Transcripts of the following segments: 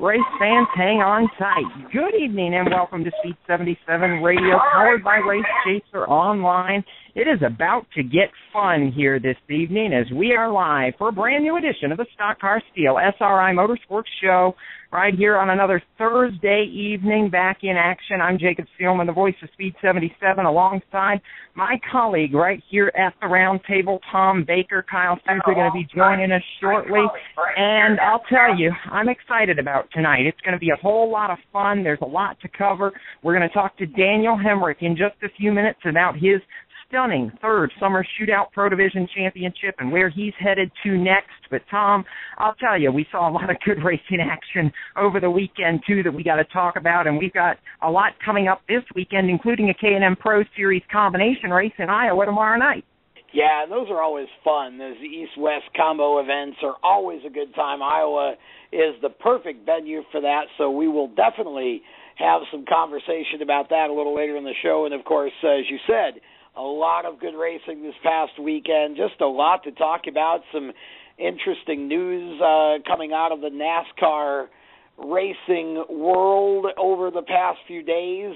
race fans, hang on tight. Good evening and welcome to Speed 77 Radio, powered by Race Chaser Online. It is about to get fun here this evening as we are live for a brand new edition of the Stock Car Steel SRI Motorsports Show right here on another Thursday evening, back in action. I'm Jacob Steelman, the voice of Speed 77, alongside my colleague right here at the round table, Tom Baker. Kyle Sousa going to be joining us shortly. And I'll tell you, I'm excited about tonight. It's going to be a whole lot of fun. There's a lot to cover. We're going to talk to Daniel Hemrick in just a few minutes about his stunning third Summer Shootout Pro Division Championship and where he's headed to next. But, Tom, I'll tell you, we saw a lot of good racing action over the weekend, too, that we got to talk about, and we've got a lot coming up this weekend, including a K&M Pro Series combination race in Iowa tomorrow night. Yeah, and those are always fun. Those East-West combo events are always a good time. Iowa is the perfect venue for that, so we will definitely have some conversation about that a little later in the show. And, of course, as you said, a lot of good racing this past weekend, just a lot to talk about, some interesting news coming out of the NASCAR racing world over the past few days.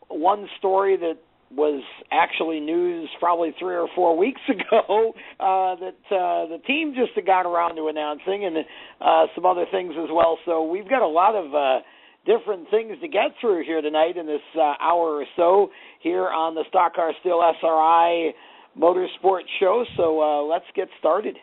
One story that was actually news probably 3 or 4 weeks ago that the team just got around to announcing, and some other things as well. So we've got a lot of different things to get through here tonight in this hour or so here on the Stock Car Steel SRI Motorsports Show. So let's get started.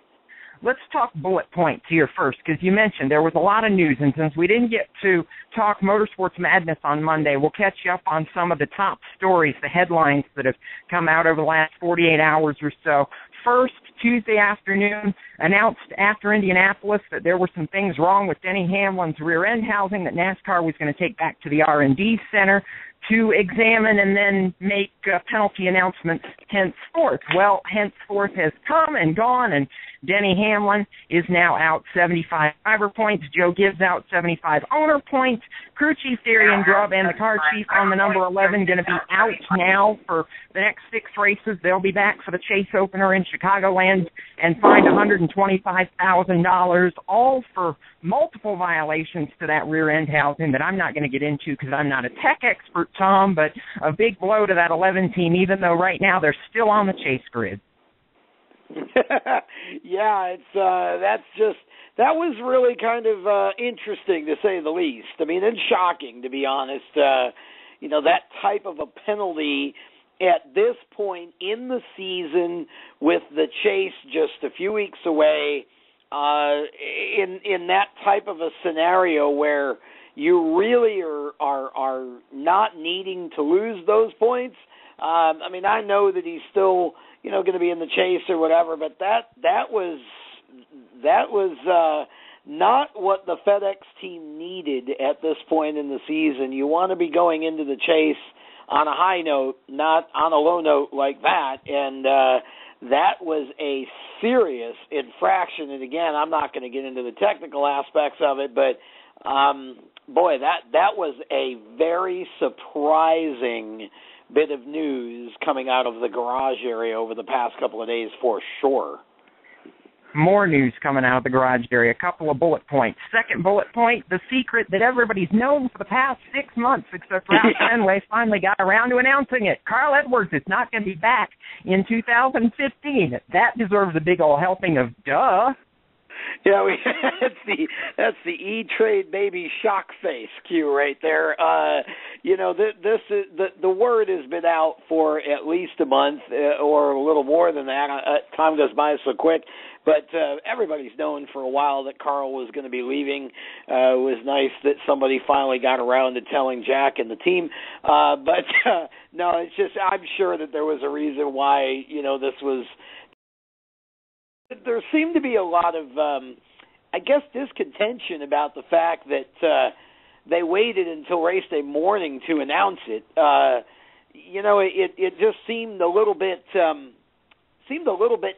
Let's talk bullet points here first, because you mentioned there was a lot of news, and since we didn't get to talk Motorsports Madness on Monday, we'll catch you up on some of the top stories, the headlines that have come out over the last 48 hours or so. First, Tuesday afternoon, announced after Indianapolis that there were some things wrong with Denny Hamlin's rear end housing that NASCAR was going to take back to the R&D Center to examine and then make penalty announcements henceforth. Well, henceforth has come and gone, and Denny Hamlin is now out 75 driver points. Joe Gibbs out 75 owner points. Crew Chief Darian Grubb and the car chief on the number 11 going to be out now for the next 6 races. They'll be back for the Chase opener in Chicagoland and fined $125,000, all for multiple violations to that rear end housing that I'm not going to get into because I'm not a tech expert, Tom, but a big blow to that 11 team, even though right now they're still on the Chase grid. Yeah, it's that was really kind of interesting to say the least. I mean, and shocking, to be honest. That type of a penalty at this point in the season with the Chase just a few weeks away, in that type of a scenario where you really are not needing to lose those points. I mean, I know that he's still going to be in the Chase or whatever, but that was not what the FedEx team needed at this point in the season. You want to be going into the Chase on a high note, not on a low note like that, and that was a serious infraction. And again, I'm not going to get into the technical aspects of it, but boy, that was a very surprising bit of news coming out of the garage area over the past couple of days for sure. More news coming out of the garage area. A couple of bullet points. Second bullet point, the secret that everybody's known for the past 6 months, except for Ralph Fenway, finally got around to announcing it. Carl Edwards is not going to be back in 2015. That deserves a big old helping of duh. Yeah, that's the E-Trade baby shock face cue right there. This is the word has been out for at least a month or a little more than that. Time goes by so quick, but everybody's known for a while that Carl was going to be leaving. It was nice that somebody finally got around to telling Jack and the team. But no, it's just I'm sure that there was a reason why this was. There seemed to be a lot of, discontention about the fact that they waited until race day morning to announce it. It just seemed a little bit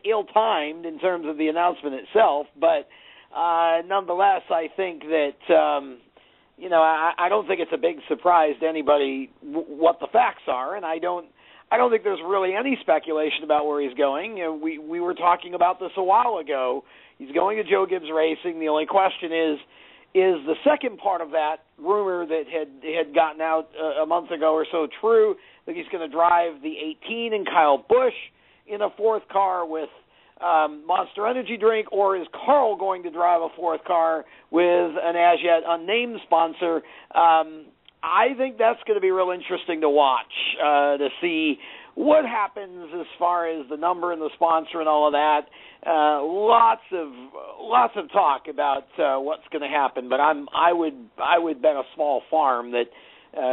ill-timed in terms of the announcement itself. But nonetheless, I think that I don't think it's a big surprise to anybody what the facts are, and I don't think there's really any speculation about where he's going. We were talking about this a while ago. He's going to Joe Gibbs Racing. The only question is is the second part of that rumor that had gotten out a month ago or so true, that he's going to drive the 18 and Kyle Busch in a fourth car with Monster Energy drink, or is Carl going to drive a fourth car with an as yet unnamed sponsor? I think that's going to be real interesting to watch, to see what happens as far as the number and the sponsor and all of that. Lots of talk about what's going to happen, but I would bet a small farm that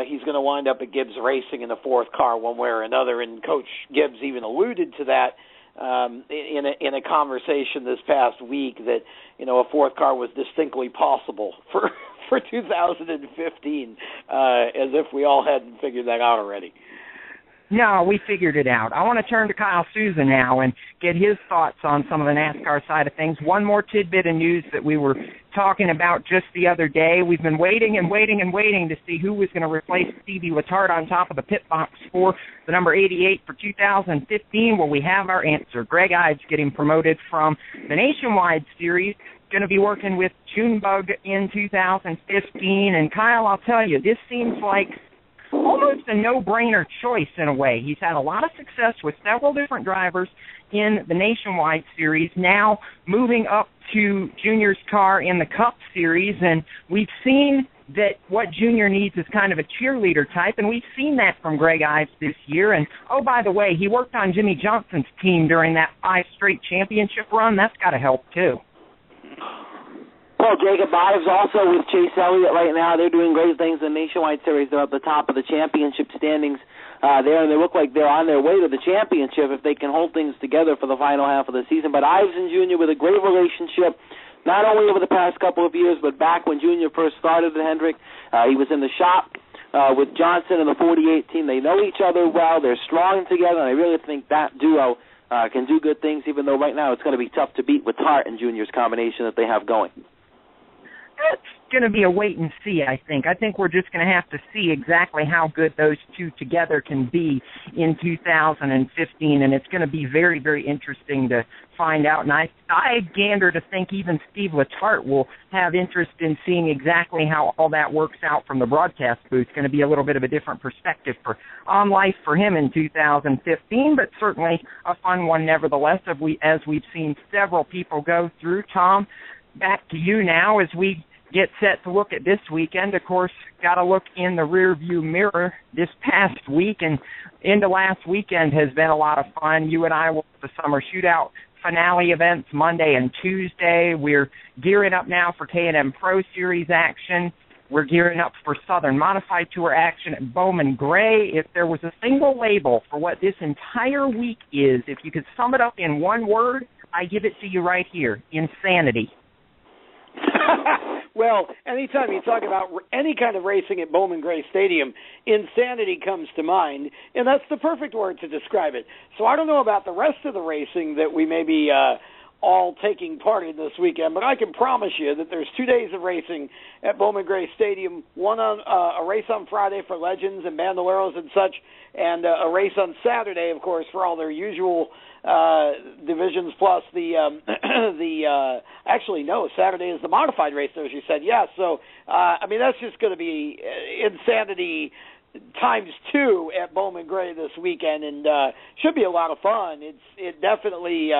he's going to wind up at Gibbs Racing in the fourth car one way or another. And Coach Gibbs even alluded to that in a conversation this past week, that a fourth car was distinctly possible for 2015, as if we all hadn't figured that out already. No, we figured it out. I want to turn to Kyle Souza now and get his thoughts on some of the NASCAR side of things. One more tidbit of news that we were talking about just the other day. We've been waiting to see who was going to replace Stevie Letarte on top of the pit box for the number 88 for 2015. Well, we have our answer. Greg Ives getting promoted from the Nationwide Series, going to be working with Junebug in 2015. And Kyle, I'll tell you, this seems like almost a no-brainer choice in a way. He's had a lot of success with several different drivers in the Nationwide Series, now moving up to Junior's car in the Cup Series, and we've seen that what Junior needs is kind of a cheerleader type, and we've seen that from Greg Ives this year. And, oh, by the way, he worked on Jimmy Johnson's team during that 5 straight championship run. That's got to help, too. Well, Jacob Ives also with Chase Elliott right now. They're doing great things in the Nationwide Series. They're at the top of the championship standings there, and they look like they're on their way to the championship if they can hold things together for the final half of the season. But Ives and Junior with a great relationship, not only over the past couple of years, but back when Junior first started at Hendrick. He was in the shop with Johnson and the 48 team. They know each other well. They're strong together, and I really think that duo can do good things, even though right now it's going to be tough to beat with Hart and Junior's combination that they have going. It's going to be a wait and see, I think. I think we're just going to have to see exactly how good those two together can be in 2015, and it's going to be very, very interesting to find out. And I gander to think even Steve Letarte will have interest in seeing exactly how all that works out from the broadcast booth. It's going to be a little bit of a different perspective on life for him in 2015, but certainly a fun one nevertheless, as we've seen several people go through. Tom, back to you now as we get set to look at this weekend. Of course, got to look in the rearview mirror. This past week and into last weekend has been a lot of fun. You and I were at the Summer Shootout finale events Monday and Tuesday. We're gearing up now for K&M Pro Series action. We're gearing up for Southern Modified Tour action at Bowman Gray. If there was a single label for what this entire week is, if you could sum it up in one word, I give it to you right here: insanity. Well, anytime you talk about any kind of racing at Bowman Gray Stadium, insanity comes to mind, and that's the perfect word to describe it. So I don't know about the rest of the racing that we may be all taking part in this weekend, but I can promise you that there's 2 days of racing at Bowman Gray Stadium, one on a race on Friday for Legends and Bandoleros and such, and a race on Saturday, of course, for all their usual divisions, plus actually, no, Saturday is the modified race, as you said. Yeah, so, I mean, that's just going to be insanity times 2 at Bowman Gray this weekend, and should be a lot of fun. It definitely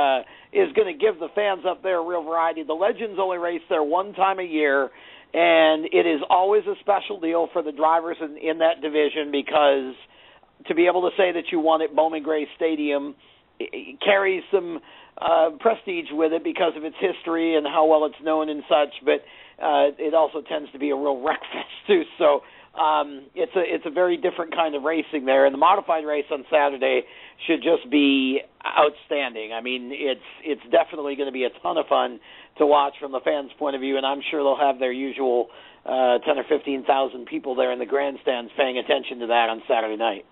is going to give the fans up there a real variety. The Legends only race there one time a year, and it is always a special deal for the drivers in that division, because to be able to say that you won at Bowman Gray Stadium, it carries some prestige with it because of its history and how well it's known and such, but it also tends to be a real wreck fest too. So it's a very different kind of racing there, and the modified race on Saturday should just be outstanding. I mean, it's definitely going to be a ton of fun to watch from the fans' point of view, and I'm sure they'll have their usual 10 or 15,000 people there in the grandstands paying attention to that on Saturday night.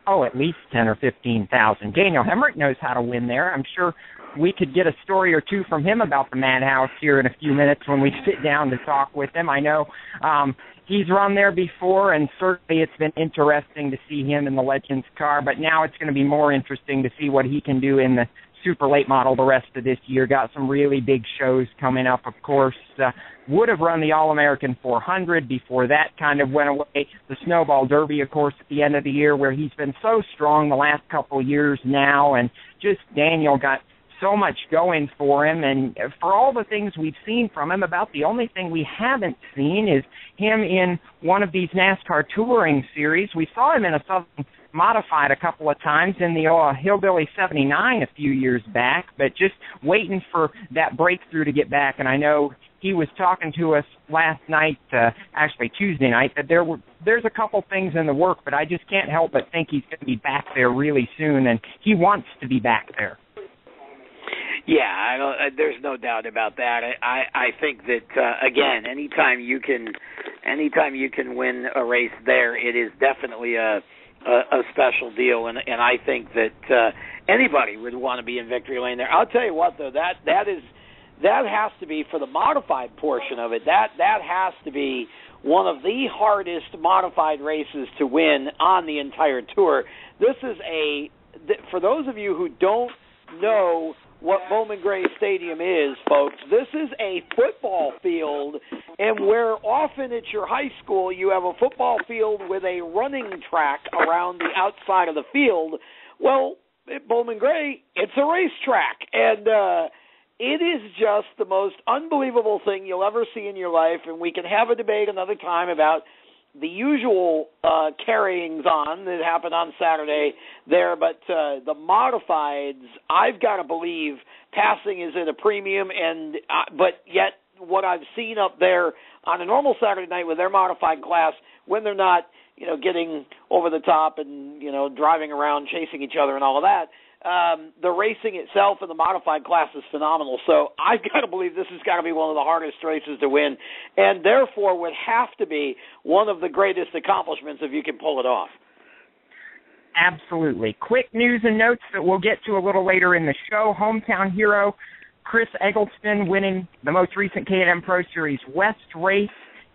Oh, at least 10 or 15,000. Daniel Hemrick knows how to win there. I'm sure we could get a story or two from him about the Madhouse here in a few minutes when we sit down to talk with him. I know he's run there before, and certainly it's been interesting to see him in the Legends car, but now it's going to be more interesting to see what he can do in the super late model the rest of this year. Got some really big shows coming up, of course. Would have run the All-American 400 before that kind of went away. The Snowball Derby, of course, at the end of the year, where he's been so strong the last couple of years now, and just Daniel got so much going for him, and for all the things we've seen from him, about the only thing we haven't seen is him in one of these NASCAR touring series. We saw him in a Southern Modified a couple of times in the Hillbilly 79 a few years back, but just waiting for that breakthrough to get back. And I know he was talking to us last night, actually Tuesday night, that there's a couple things in the work, but I just can't help but think he's going to be back there really soon, and he wants to be back there. Yeah, there's no doubt about that. I think that again, anytime you can win a race there, it is definitely a special deal, and I think that anybody would want to be in victory lane there. I'll tell you what, though, that has to be, for the modified portion of it, that has to be one of the hardest modified races to win on the entire tour. This is for those of you who don't know what Bowman Gray Stadium is, folks, this is a football field, and where often at your high school you have a football field with a running track around the outside of the field, well, at Bowman Gray, it's a racetrack, and it is just the most unbelievable thing you'll ever see in your life, and we can have a debate another time about the usual carryings on that happened on Saturday there, but the modifieds, I've got to believe passing is at a premium, and but yet what I've seen up there on a normal Saturday night with their modified class, when they're not, getting over the top and, driving around, chasing each other and all of that, the racing itself in the modified class is phenomenal. So I've got to believe this has got to be one of the hardest races to win, and therefore would have to be one of the greatest accomplishments if you can pull it off. Absolutely. Quick news and notes that we'll get to a little later in the show. Hometown hero Chris Eggleston winning the most recent K&M Pro Series West race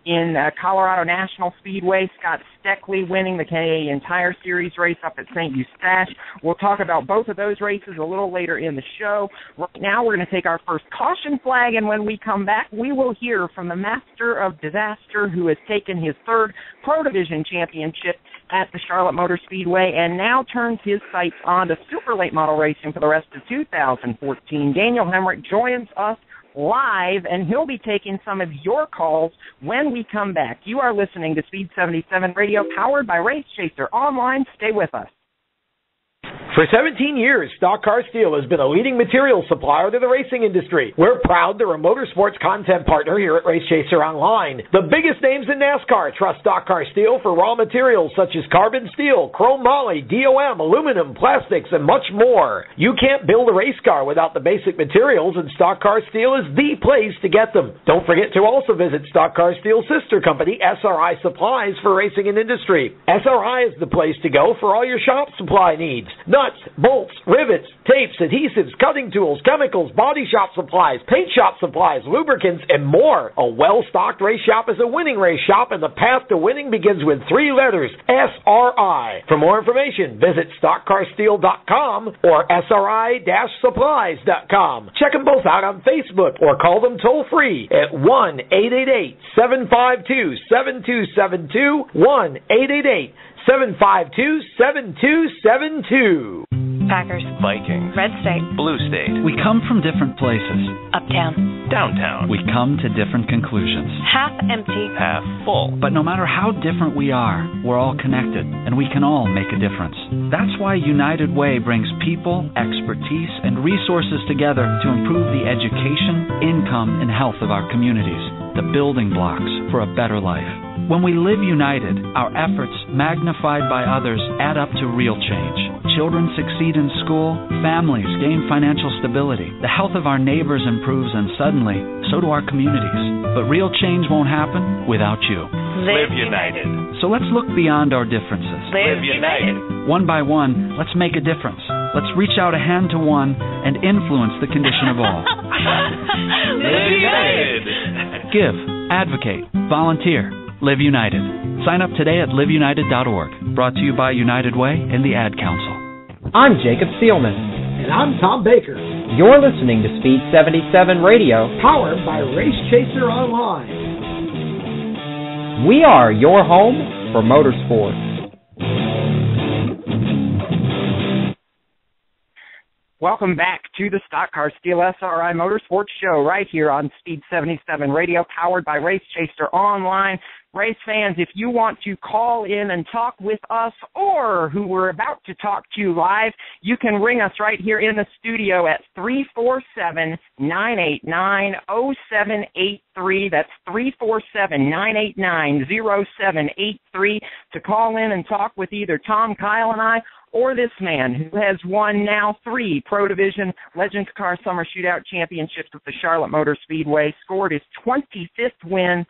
in Colorado National Speedway. Scott Steckley winning the Canadian Tire Series race up at St. Eustache. We'll talk about both of those races a little later in the show. Right now we're going to take our first caution flag, and when we come back, we will hear from the master of disaster who has taken his third Pro Division championship at the Charlotte Motor Speedway and now turns his sights on to super late model racing for the rest of 2014. Daniel Hemrick joins us live, and he'll be taking some of your calls when we come back. You are listening to Speed 77 Radio, powered by Race Chaser Online. Stay with us. For 17 years, Stock Car Steel has been a leading material supplier to the racing industry. We're proud they're a motorsports content partner here at Race Chaser Online. The biggest names in NASCAR trust Stock Car Steel for raw materials such as carbon steel, chrome moly, DOM, aluminum, plastics, and much more. You can't build a race car without the basic materials, and Stock Car Steel is the place to get them. Don't forget to also visit Stock Car Steel's sister company, SRI Supplies, for racing and industry. SRI is the place to go for all your shop supply needs. Nuts, bolts, rivets, tapes, adhesives, cutting tools, chemicals, body shop supplies, paint shop supplies, lubricants, and more. A well-stocked race shop is a winning race shop, and the path to winning begins with 3 letters, SRI. For more information, visit StockCarSteel.com or SRI-supplies.com. Check them both out on Facebook or call them toll-free at 1-888-752-7272, 1-888-752-7272. Packers, Vikings, Red State, Blue State. We come from different places. Uptown, Downtown. We come to different conclusions. half empty, Half full. But no matter how different we are, we're all connected, and we can all make a difference. That's why United Way brings people, expertise, and resources together to improve the education, income, and health of our communities, the building blocks for a better life. When we live united, our efforts, magnified by others, add up to real change. Children succeed in school, families gain financial stability, the health of our neighbors improves, and suddenly, so do our communities. But real change won't happen without you. Live united. So let's look beyond our differences. Live united. One by one, let's make a difference. Let's reach out a hand to one and influence the condition of all. Live united. Give, advocate, volunteer. Live United. Sign up today at liveunited.org. Brought to you by United Way and the Ad Council. I'm Jacob Seelman. And I'm Tom Baker. You're listening to Speed 77 Radio, Powered by Race Chaser Online. We are your home for motorsports. Welcome back to the Stock Car Steel SRI Motorsports Show right here on Speed 77 Radio, powered by Race Chaser Online. Race fans, if you want to call in and talk with us or who we're about to talk to live, you can ring us right here in the studio at 347-989-0783. That's 347-989-0783 to call in and talk with either Tom, Kyle, and I, or this man who has won now 3 Pro Division Legends Car Summer Shootout Championships with the Charlotte Motor Speedway, scored his 25th win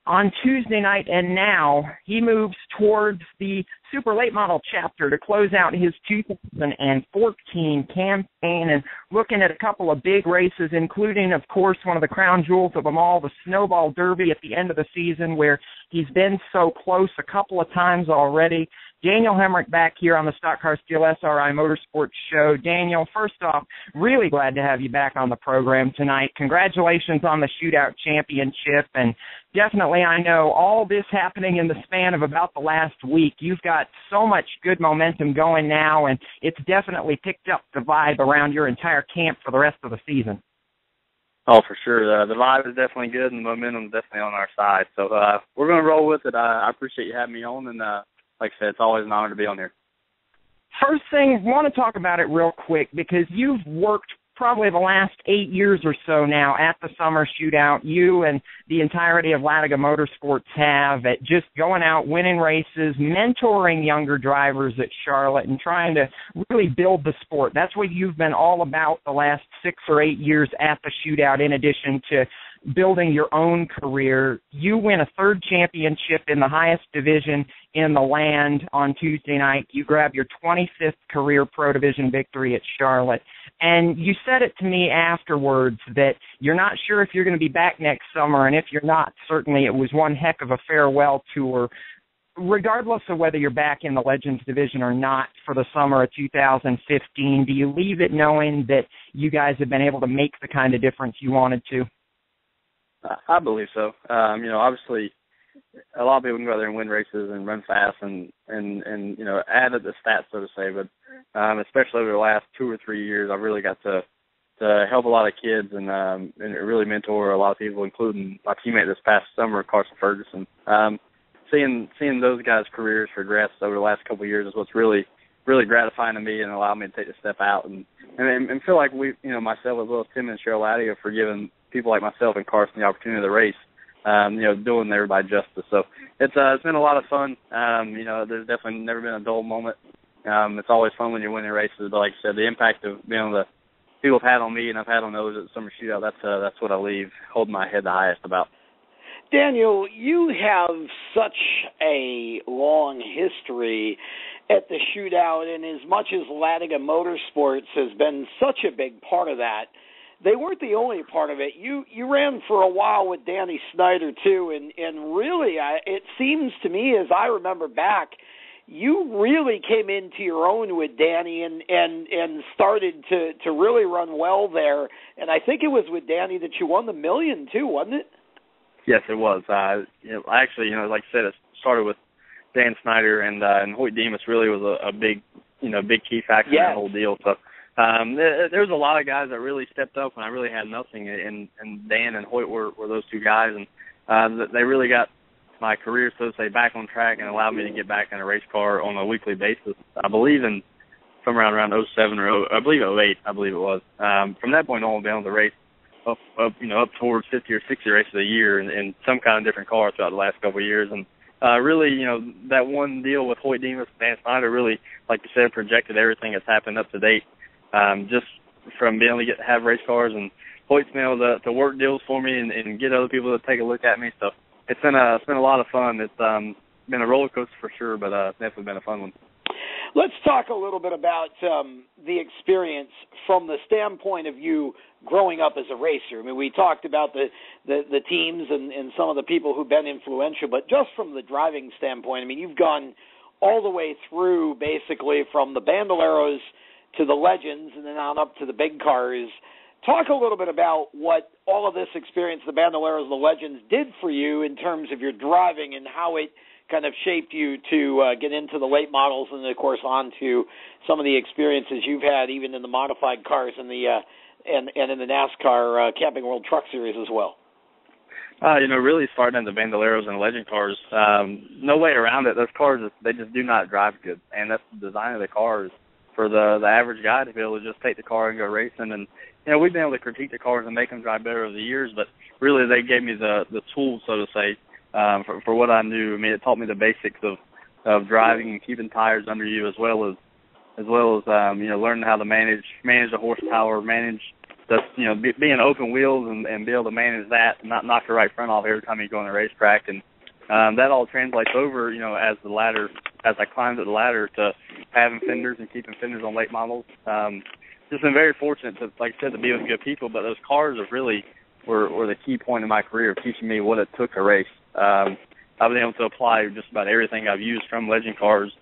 on Tuesday night, and now he moves towards the Super Late Model chapter to close out his 2014 campaign and looking at a couple of big races, including, of course, one of the crown jewels of them all, the Snowball Derby at the end of the season, where he's been so close a couple of times already. Daniel Hemrick back here on the Stock Car Steel SRI Motorsports Show. Daniel, first off, really glad to have you back on the program tonight. Congratulations on the Shootout Championship, and definitely I know all this happening in the span of about the last week. You've got so much good momentum going now, and it's definitely picked up the vibe around your entire camp for the rest of the season. Oh, for sure. The vibe is definitely good, and the momentum is definitely on our side. So we're going to roll with it. I appreciate you having me on, and like I said, it's always an honor to be on here. First thing, I want to talk about it real quick because you've worked probably the last 8 years or so now at the Summer Shootout. You and the entirety of Latiga Motorsports have at just going out, winning races, mentoring younger drivers at Charlotte, and trying to really build the sport. That's what you've been all about the last 6 or 8 years at the Shootout, in addition to building your own career. You win a 3rd championship in the highest division in the land on Tuesday night. You grab your 25th career Pro Division victory at Charlotte. And you said it to me afterwards that you're not sure if you're going to be back next summer, and if you're not, certainly it was one heck of a farewell tour. Regardless of whether you're back in the Legends division or not for the summer of 2015, do you leave it knowing that you guys have been able to make the kind of difference you wanted to? I believe so. Obviously, a lot of people can go out there and win races and run fast and add to the stats, so to say. But especially over the last 2 or 3 years, I've really got to help a lot of kids and really mentor a lot of people, including my teammate this past summer, Carson Ferguson. Seeing those guys' careers progress over the last couple of years is what's really, really gratifying to me and allowed me to take a step out and feel like we, myself as well as Tim and Cheryl Latiga, for giving people like myself and Carson the opportunity to race, doing everybody justice. So it's been a lot of fun. There's definitely never been a dull moment. It's always fun when you're winning races, but like I said, the impact of being able to people have had on me and I've had on those at the Summer Shootout, that's what I leave holding my head the highest about. Daniel, you have such a long history at the Shootout, and as much as Latiga Motorsports has been such a big part of that, they weren't the only part of it. You ran for a while with Danny Snyder too, and really, it seems to me, as I remember back, you really came into your own with Danny and started to really run well there. And I think it was with Danny that you won the $1 million too, wasn't it? Yes, it was. I actually, like I said, it started with Dan Snyder and Hoyt Demas really was a big key factor in the whole deal. So there was a lot of guys that really stepped up when I really had nothing, and Dan and Hoyt were those two guys, and they really got my career, so to say, back on track and allowed me to get back in a race car on a weekly basis. I believe in from around 07 or I believe 08, I believe it was. From that point on, I've been able to race up towards 50 or 60 races a year in some kind of different car throughout the last couple of years. And really, that one deal with Hoyt Demas and Dan Snyder really, like you said, projected everything that's happened up to date. Just from being able to have race cars, and Hoyt's been able to work deals for me and get other people to take a look at me. So it's been a lot of fun. It's been a roller coaster for sure, but definitely been a fun one. Let's talk a little bit about the experience from the standpoint of you growing up as a racer. I mean, we talked about the teams and some of the people who've been influential, but just from the driving standpoint, I mean, you've gone all the way through basically from the Bandoleros to the Legends and then on up to the big cars. Talk a little bit about what all of this experience, the Bandoleros, the Legends, did for you in terms of your driving and how it kind of shaped you to get into the late models and, of course, on to some of the experiences you've had even in the modified cars and and in the NASCAR Camping World Truck Series as well. Really starting in the Bandoleros and Legend cars, no way around it. Those cars, they just do not drive good, and that's the design of the cars for the average guy to be able to just take the car and go racing. And we've been able to critique the cars and make them drive better over the years, but really they gave me the tools, so to say, for what I knew. I mean, it taught me the basics of driving and keeping tires under you, as well as learning how to manage the horsepower, manage being open wheels and be able to manage that and not knock the right front off every time you go on the racetrack. And that all translates over, as I climbed the ladder to having fenders and keeping fenders on late models. Just been very fortunate to, like I said, to be with good people, but those cars have really were the key point in my career of teaching me what it took to race. I've been able to apply just about everything I've used from Legend cars,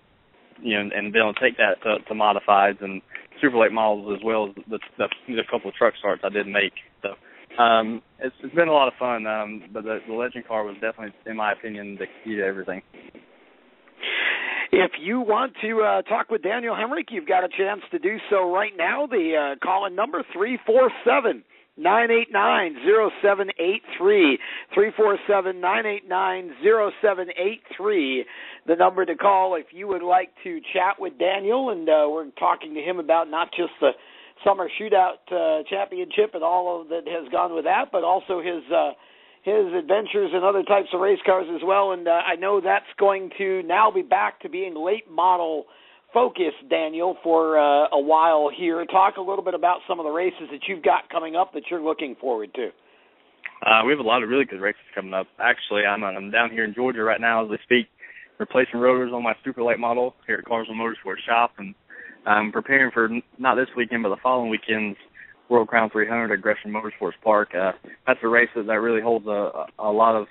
and be able to take that to modifieds and super late models, as well as the couple of truck starts I did make. So it's been a lot of fun, but the Legend car was definitely, in my opinion, the key to everything. If you want to talk with Daniel Hemrick, you've got a chance to do so right now. The call-in number, 347-989-0783, 347-989-0783, the number to call if you would like to chat with Daniel. And we're talking to him about not just the Summer Shootout Championship and all of that has gone with that, but also his adventures in other types of race cars as well. And I know that's going to now be back to being late model focused, Daniel, for a while here. Talk a little bit about some of the races that you've got coming up that you're looking forward to. We have a lot of really good races coming up. Actually, I'm down here in Georgia right now as we speak, replacing rotors on my super late model here at Carswell Motorsports shop, and I'm preparing for not this weekend but the following weekend's World Crown 300 at Gresham Motorsports Park. That's a race that really holds a lot of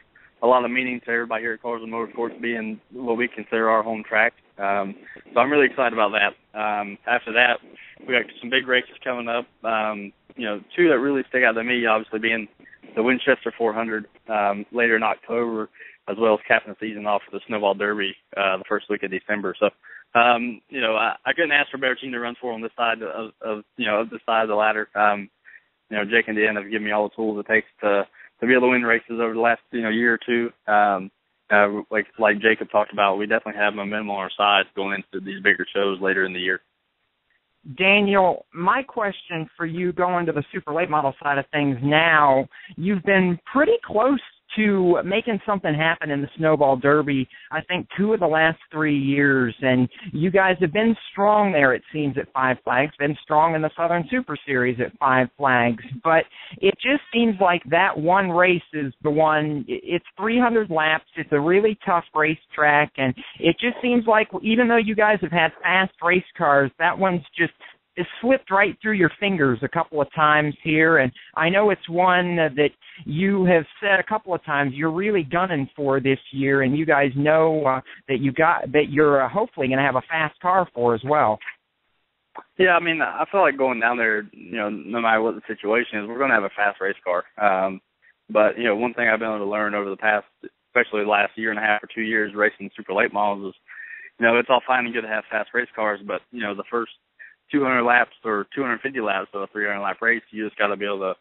meaning to everybody here at Carswell Motorsports, being what we consider our home track. So I'm really excited about that. After that, we got some big races coming up. Two that really stick out to me, obviously, being the Winchester 400 later in October, as well as capping the season off for the Snowball Derby the first week of December. So, I couldn't ask for a better team to run for on this side of this side of the ladder. Jake and Dan have given me all the tools it takes to be able to win races over the last year or two. Like Jacob talked about, we definitely have momentum on our side going into these bigger shows later in the year. Daniel, my question for you, going to the super late model side of things now, you've been pretty close to making something happen in the Snowball Derby, I think 2 of the last 3 years, and you guys have been strong there, it seems, at Five Flags, been strong in the Southern Super Series at Five Flags, but it just seems like that one race is the one. It's 300 laps, it's a really tough racetrack, and it just seems like even though you guys have had fast race cars, that one's just it slipped right through your fingers a couple of times here, and I know it's one that you have said a couple of times you're really gunning for this year, and you guys know that you're hopefully going to have a fast car for as well. Yeah, I mean, I feel like going down there, no matter what the situation is, we're going to have a fast race car. But one thing I've been able to learn over the past, especially the last year and a half or 2 years racing super late models is, it's all fine and good to have fast race cars, but the first 200 laps or 250 laps of a 300-lap race, you just got to be able to,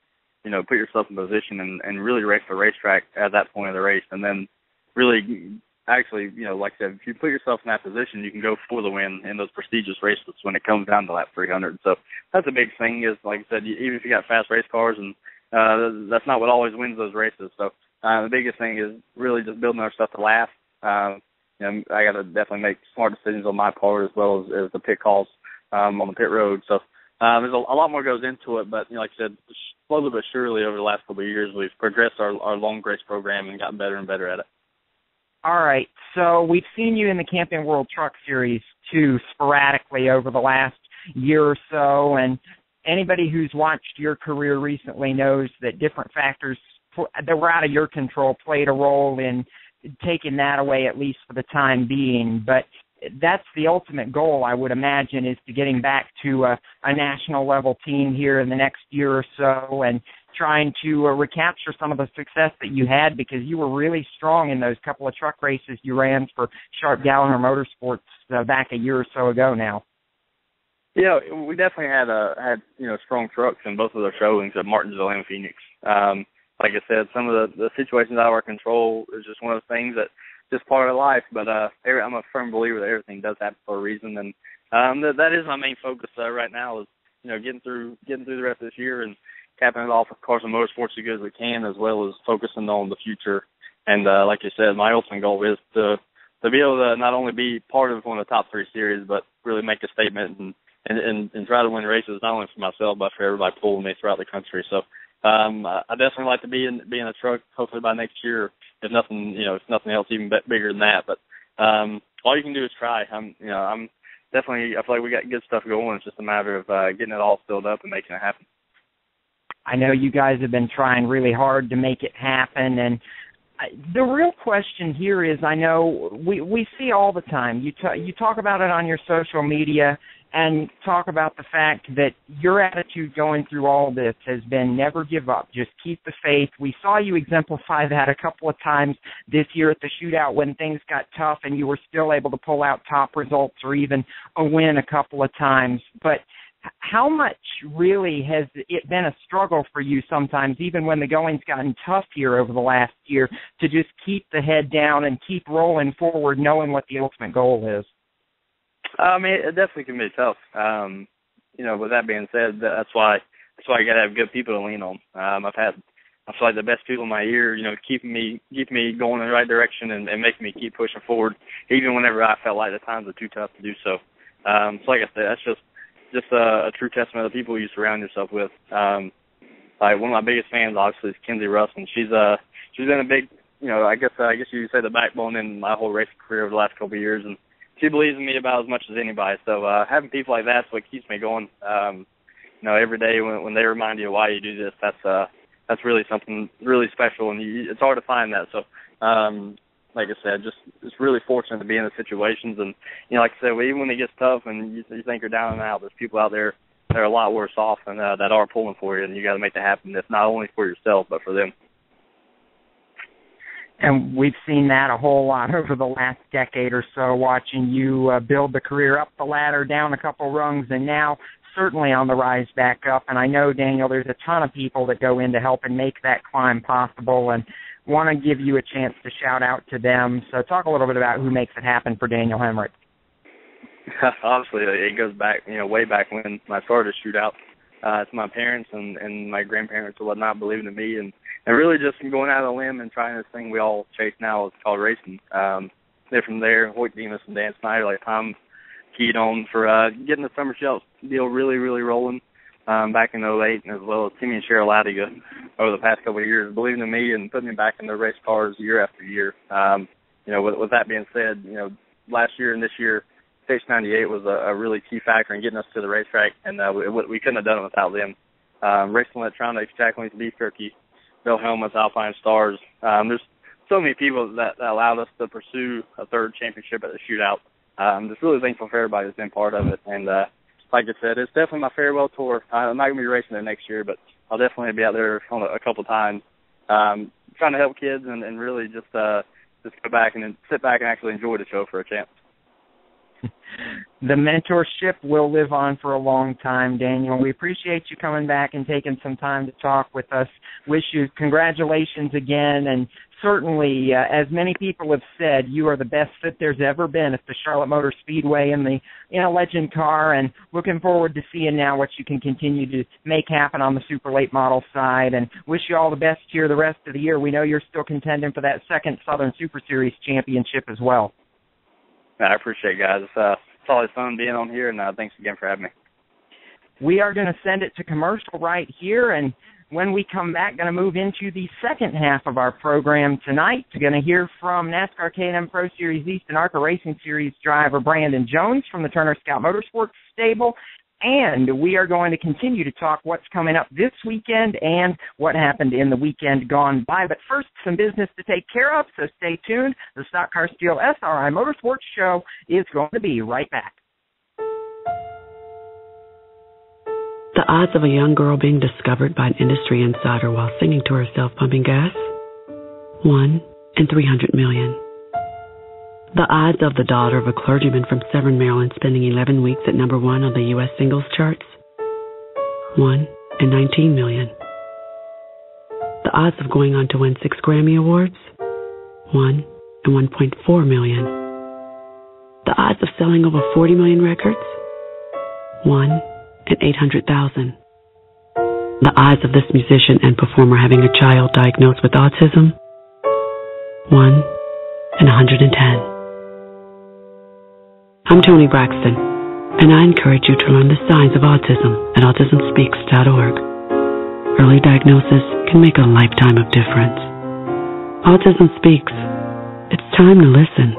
put yourself in position and really race the racetrack at that point of the race. And then really, actually, like I said, if you put yourself in that position, you can go for the win in those prestigious races when it comes down to lap 300. So that's a big thing is, like I said, even if you got fast race cars, and that's not what always wins those races. So the biggest thing is really just building our stuff to last. I got to definitely make smart decisions on my part as well as the pit calls on the pit road. So there's a lot more goes into it, but like I said, slowly but surely over the last couple of years, we've progressed our long race program and gotten better and better at it. All right, so we've seen you in the Camping World Truck Series too sporadically over the last year or so, and anybody who's watched your career recently knows that different factors that were out of your control played a role in taking that away, at least for the time being. But that's the ultimate goal, I would imagine, is to getting back to a national level team here in the next year or so, and trying to recapture some of the success that you had, because you were really strong in those couple of truck races you ran for Sharp Gallagher Motorsports back a year or so ago now. Yeah, we definitely had strong trucks in both of their showings at Martinsville and Phoenix. Like I said, some of the situations out of our control is just one of those things that just part of life. But I'm a firm believer that everything does happen for a reason, and that is my main focus right now, is getting through the rest of this year and capping it off with Carson Motorsports as good as we can, as well as focusing on the future. And like you said, my ultimate goal is to be able to not only be part of one of the top 3 series, but really make a statement and try to win races, not only for myself, but for everybody pulling me throughout the country. So I definitely like to be in a truck, hopefully by next year, if nothing else even bigger than that. But all you can do is try. I'm definitely, I feel like we got good stuff going. It's just a matter of getting it all filled up and making it happen. I know you guys have been trying really hard to make it happen, and the real question here is, I know we see all the time, you talk about it on your social media and talk about the fact that your attitude going through all this has been never give up, just keep the faith. We saw you exemplify that a couple of times this year at the shootout when things got tough and you were still able to pull out top results or even a win a couple of times. But how much really has it been a struggle for you sometimes, even when the going's gotten tough here over the last year, to just keep the head down and keep rolling forward knowing what the ultimate goal is? I mean, it definitely can be tough. With that being said, that's why you got to have good people to lean on. I feel like the best people in my ear, keeping me going in the right direction and making me keep pushing forward, even whenever I felt like the times were too tough to do so. So like I said, that's just a true testament of the people you surround yourself with. Like one of my biggest fans, obviously, is Kenzie Russ, and she's been a big, I guess you could say the backbone in my whole racing career over the last couple of years, and she believes in me about as much as anybody. So having people like that's what keeps me going. Every day when they remind you why you do this, that's really something really special, and it's hard to find that. So like I said, just really fortunate to be in the situations. And, like I said, even when it gets tough and you think you're down and out, there's people out there that are a lot worse off and that are pulling for you, and you got to make that happen. It's not only for yourself, but for them. And we've seen that a whole lot over the last decade or so, watching you build the career up the ladder, down a couple rungs, and now certainly on the rise back up. And I know, Daniel, there's a ton of people that go in to help and make that climb possible, and want to give you a chance to shout out to them. So talk a little bit about who makes it happen for Daniel Hemrick. Obviously, it goes back, way back when I started to shoot out. It's my parents and my grandparents and whatnot believing in me, and really just going out on a limb and trying this thing we all chase now is called racing. They're from there, Hoyt Demas and Dan Snyder, like Tom keyed on for getting the Summer Shells deal really, really rolling back in 2008, as well as Timmy and Cheryl Latiga over the past couple of years, believing in me and putting me back in their race cars year after year. With that being said, last year and this year, Station 98 was a really key factor in getting us to the racetrack, and we couldn't have done it without them. Racing Electronics, Jack Link's Beef Jerky, Bill Helmut's Alpine Stars. There's so many people that allowed us to pursue a third championship at the shootout. I'm just really thankful for everybody that's been part of it. And like I said, it's definitely my farewell tour. I'm not going to be racing there next year, but I'll definitely be out there on a couple times trying to help kids and really just go back and sit back and actually enjoy the show for a chance. The mentorship will live on for a long time, Daniel. We appreciate you coming back and taking some time to talk with us. Wish you congratulations again, and certainly, as many people have said, you are the best fit there's ever been at the Charlotte Motor Speedway in a legend car, and looking forward to seeing now what you can continue to make happen on the super late model side, and wish you all the best here the rest of the year. We know you're still contending for that second Southern Super Series championship as well. I appreciate it, guys. It's always fun being on here, and thanks again for having me. We are going to send it to commercial right here, and when we come back, going to move into the second half of our program tonight. We're going to hear from NASCAR K&M Pro Series East and ARCA Racing Series driver Brandon Jones from the Turner Scout Motorsports stable. And we are going to continue to talk what's coming up this weekend and what happened in the weekend gone by. But first, some business to take care of, so stay tuned. The Stock Car Steel SRI Motorsports Show is going to be right back. The odds of a young girl being discovered by an industry insider while singing to herself pumping gas? 1 in 300 million. The odds of the daughter of a clergyman from Severn, Maryland spending 11 weeks at number 1 on the U.S. singles charts? 1 in 19 million. The odds of going on to win 6 Grammy Awards? 1 in 1.4 million. The odds of selling over 40 million records? 1 in 800,000. The odds of this musician and performer having a child diagnosed with autism? 1 in 110. I'm Toni Braxton, and I encourage you to learn the signs of autism at autismspeaks.org. Early diagnosis can make a lifetime of difference. Autism Speaks. It's time to listen.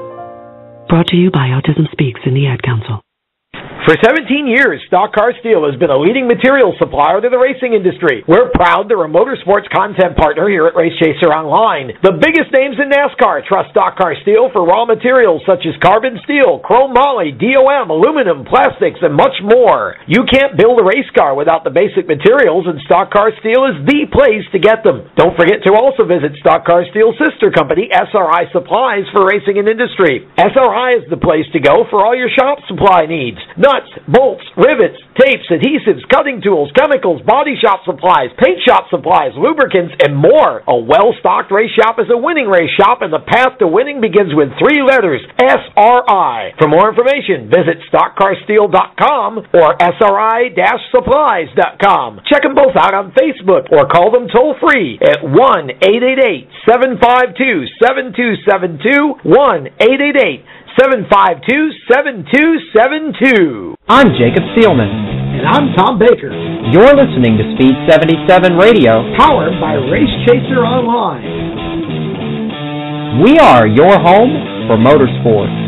Brought to you by Autism Speaks and the Ad Council. For 17 years, Stock Car Steel has been a leading material supplier to the racing industry. We're proud they're a motorsports content partner here at Race Chaser Online. The biggest names in NASCAR trust Stock Car Steel for raw materials such as carbon steel, chrome moly, DOM, aluminum, plastics, and much more. You can't build a race car without the basic materials, and Stock Car Steel is the place to get them. Don't forget to also visit Stock Car Steel's sister company, SRI Supplies, for racing and industry. SRI is the place to go for all your shop supply needs. Nuts, bolts, rivets, tapes, adhesives, cutting tools, chemicals, body shop supplies, paint shop supplies, lubricants, and more. A well-stocked race shop is a winning race shop, and the path to winning begins with 3 letters, SRI. For more information, visit stockcarsteel.com or SRI-supplies.com. Check them both out on Facebook or call them toll-free at 1-888-752-7272, 1-888-752-7272. I'm Jacob Seelman. And I'm Tom Baker. You're listening to Speed 77 Radio, Powered by Race Chaser Online. We are your home for motorsports.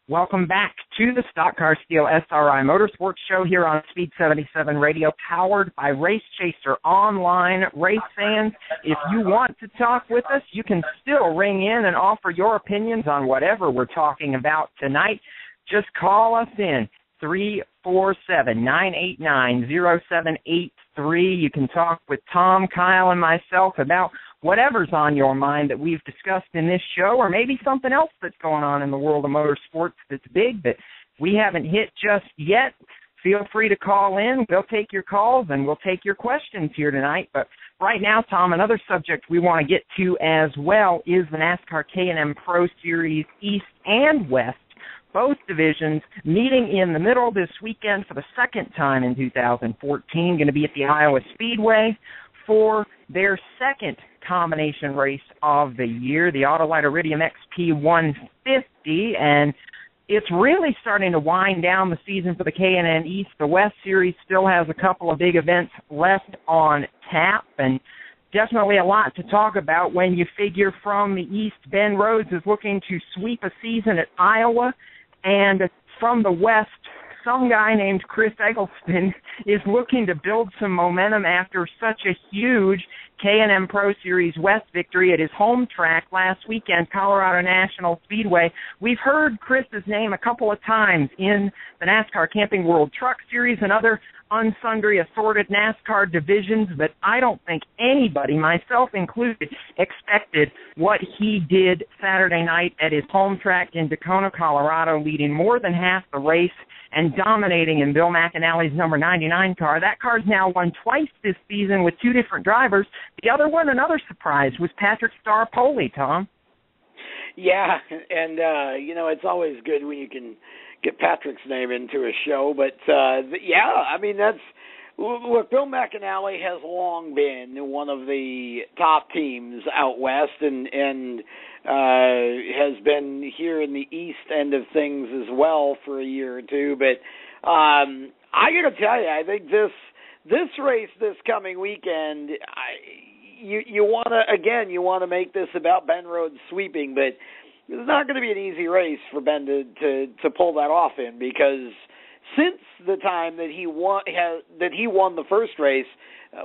Welcome back to the Stock Car Steel SRI Motorsports Show here on Speed 77 Radio, powered by Race Chaser Online. Race fans, if you want to talk with us, you can still ring in and offer your opinions on whatever we're talking about tonight. Just call us in, 347-989-0783. You can talk with Tom, Kyle, and myself about whatever's on your mind that we've discussed in this show, or maybe something else that's going on in the world of motorsports that's big that we haven't hit just yet. Feel free to call in. We'll take your calls and we'll take your questions here tonight. But right now, Tom, another subject we want to get to as well is the NASCAR K&N Pro Series East and West. Both divisions meeting in the middle this weekend for the second time in 2014, going to be at the Iowa Speedway for their second combination race of the year, the Autolite Iridium XP 150, and it's really starting to wind down the season for the K&N East. The West Series still has a couple of big events left on tap, and definitely a lot to talk about when you figure from the East, Ben Rhodes is looking to sweep a season at Iowa, and from the West, some guy named Chris Eggleston is looking to build some momentum after such a huge K&N Pro Series West victory at his home track last weekend, Colorado National Speedway. We've heard Chris's name a couple of times in the NASCAR Camping World Truck Series and other unsundry assorted NASCAR divisions, but I don't think anybody, myself included, expected what he did Saturday night at his home track in Daytona, Colorado, leading more than half the race and dominating in Bill McAnally's number 99 car. That car's now won twice this season with 2 different drivers. The other one, another surprise, was Patrick Star-Poli, Tom. Yeah, and, it's always good when you can get Patrick's name into a show. But, look, Bill McAnally has long been one of the top teams out west and has been here in the east end of things as well for a year or two. But I got to tell you, I think this race this coming weekend, you want to make this about Ben Rhodes sweeping, but it's not going to be an easy race for Ben to pull that off in, because since the time that he won the first race,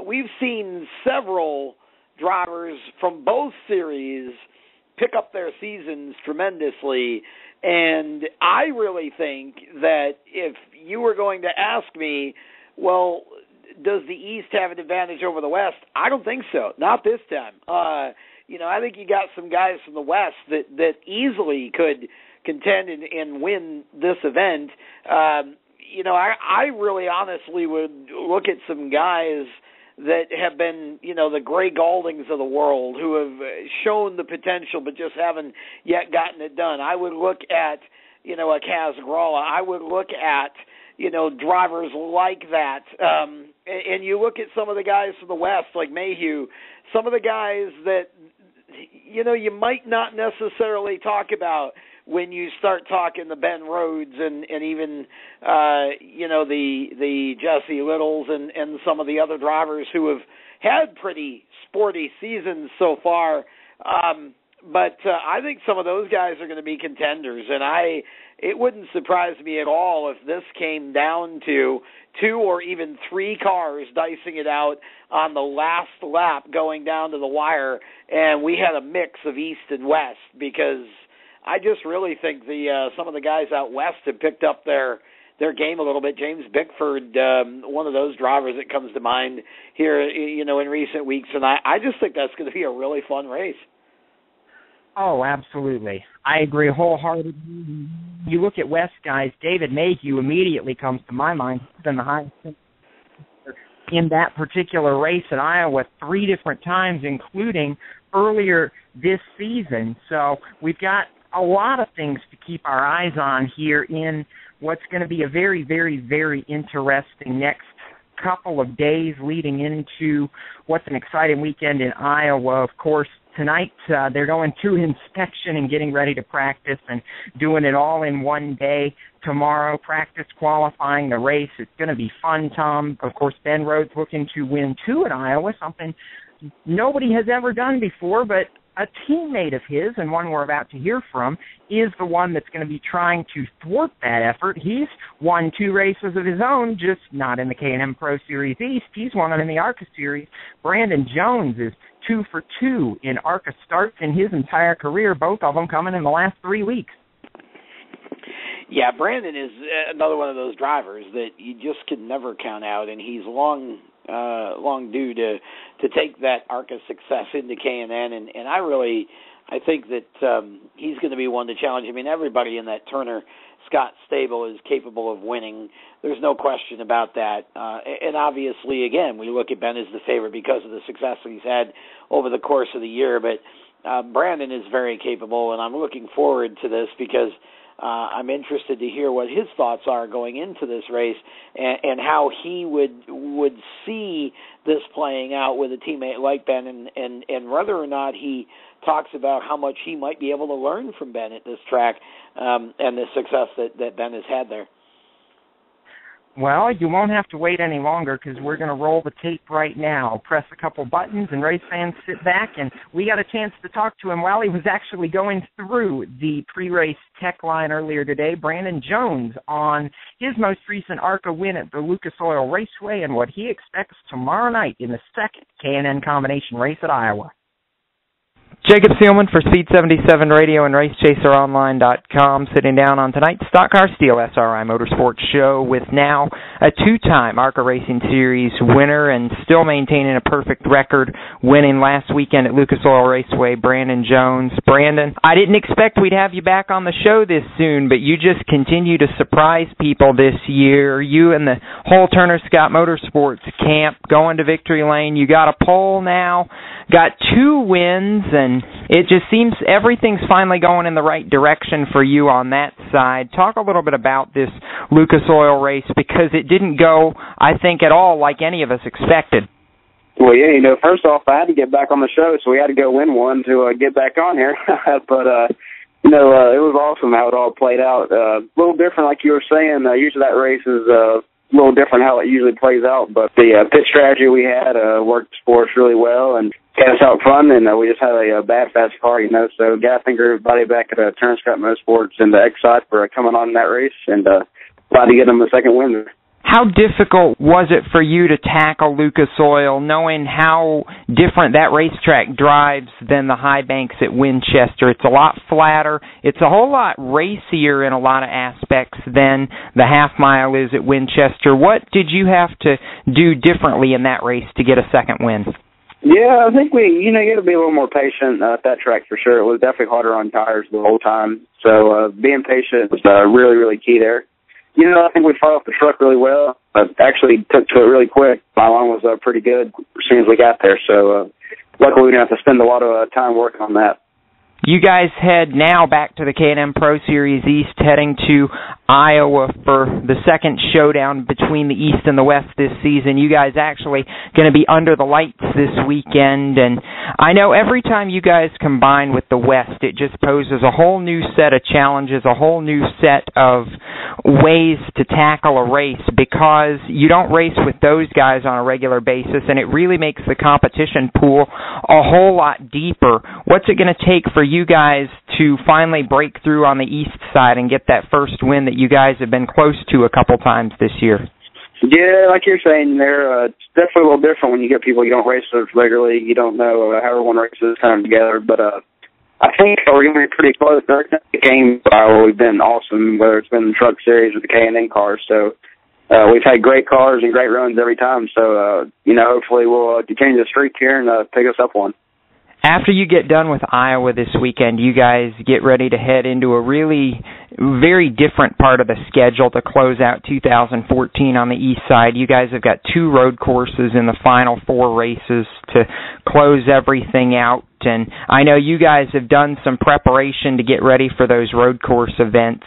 we've seen several drivers from both series pick up their seasons tremendously. And I really think that if you were going to ask me, well, does the East have an advantage over the West? I don't think so. Not this time. I think you got some guys from the West that easily could contend and win this event. I really honestly would look at some guys that have been, the Gray Gauldings of the world, who have shown the potential but just haven't yet gotten it done. I would look at, a Kaz Gralla. I would look at, drivers like that. And you look at some of the guys from the West, like Mayhew, some of the guys that, you might not necessarily talk about when you start talking the Ben Rhodes and even the Jesse Littles and some of the other drivers who have had pretty sporty seasons so far. But I think some of those guys are going to be contenders, and it wouldn't surprise me at all if this came down to 2 or even 3 cars dicing it out on the last lap going down to the wire, and we had a mix of East and West, because I just really think some of the guys out West have picked up their game a little bit. James Bickford, one of those drivers that comes to mind here, in recent weeks, and I just think that's going to be a really fun race. Oh, absolutely. I agree wholeheartedly. You look at West guys, David Mayhew immediately comes to my mind. He's been the highest in that particular race at Iowa 3 different times, including earlier this season. So we've got a lot of things to keep our eyes on here in what's going to be a very, very, very interesting next couple of days leading into what's an exciting weekend in Iowa. Of course, tonight they're going to inspection and getting ready to practice and doing it all in one day. Tomorrow, practice, qualifying, the race. It's going to be fun, Tom. Of course, Ben Rhodes looking to win 2 at Iowa, something nobody has ever done before, but a teammate of his, and one we're about to hear from, is the one that's going to be trying to thwart that effort. He's won 2 races of his own, just not in the K&M Pro Series East. He's won them in the ARCA Series. Brandon Jones is 2 for 2 in ARCA starts in his entire career, both of them coming in the last 3 weeks. Yeah, Brandon is another one of those drivers that you just can never count out, and he's long due to take that ARCA success into K&N, and I think that he's going to be one to challenge. I mean, everybody in that Turner Scott stable is capable of winning. There's no question about that. And obviously, again, we look at Ben as the favorite because of the success that he's had over the course of the year, but Brandon is very capable, and I'm looking forward to this because I'm interested to hear what his thoughts are going into this race and how he would see this playing out with a teammate like Ben and whether or not he talks about how much he might be able to learn from Ben at this track and the success that Ben has had there. Well, you won't have to wait any longer because we're going to roll the tape right now. Press a couple buttons and race fans sit back, and we got a chance to talk to him while he was actually going through the pre-race tech line earlier today. Brandon Jones on his most recent ARCA win at the Lucas Oil Raceway and what he expects tomorrow night in the second K&N combination race at Iowa. Jacob Seelman for Speed 77 Radio and RaceChaserOnline.com, sitting down on tonight's Stock Car Steel SRI Motorsports show with now a 2-time ARCA Racing Series winner and still maintaining a perfect record, winning last weekend at Lucas Oil Raceway, Brandon Jones. Brandon, I didn't expect we'd have you back on the show this soon, but you just continue to surprise people this year. You and the whole Turner Scott Motorsports camp going to victory lane. You got a pole now, got 2 wins, and it just seems everything's finally going in the right direction for you on that side. Talk a little bit about this Lucas Oil race because it didn't go, I think, at all like any of us expected. Well, yeah, first off, I had to get back on the show, so we had to go win one to get back on here. But, it was awesome how it all played out. A little different, like you were saying. Usually that race is a little different how it usually plays out. But the pit strategy we had worked for us really well and got us out front, and we just had a bad fast car, So got to thank everybody back at Turner Scott Motorsports and the X-Side for coming on in that race, and glad to get them the second win. How difficult was it for you to tackle Lucas Oil, knowing how different that racetrack drives than the high banks at Winchester? It's a lot flatter. It's a whole lot racier in a lot of aspects than the half mile is at Winchester. What did you have to do differently in that race to get a second win? Yeah, I think you got to be a little more patient at that track for sure. It was definitely harder on tires the whole time. So being patient was really, really key there. I think we fought off the truck really well. I actually took to it really quick. My line was pretty good as soon as we got there. So luckily we didn't have to spend a lot of time working on that. You guys head now back to the K&M Pro Series East, heading to Iowa for the second showdown between the East and the West this season. You guys actually going to be under the lights this weekend, and I know every time you guys combine with the West, it just poses a whole new set of challenges, a whole new set of ways to tackle a race, because you don't race with those guys on a regular basis, and it really makes the competition pool a whole lot deeper. What's it going to take for you guys to finally break through on the East side and get that first win that you guys have been close to a couple times this year? Yeah, like you're saying there, it's definitely a little different when you get people you don't race with regularly. You don't know how everyone races kind of together, but I think we're going to be pretty close. The game we've been awesome, whether it's been the Truck Series or the K&N cars. So we've had great cars and great runs every time. So, hopefully we'll continue the streak here and pick us up one. After you get done with Iowa this weekend, you guys get ready to head into a really very different part of the schedule to close out 2014 on the east side. You guys have got 2 road courses in the final 4 races to close everything out. And I know you guys have done some preparation to get ready for those road course events.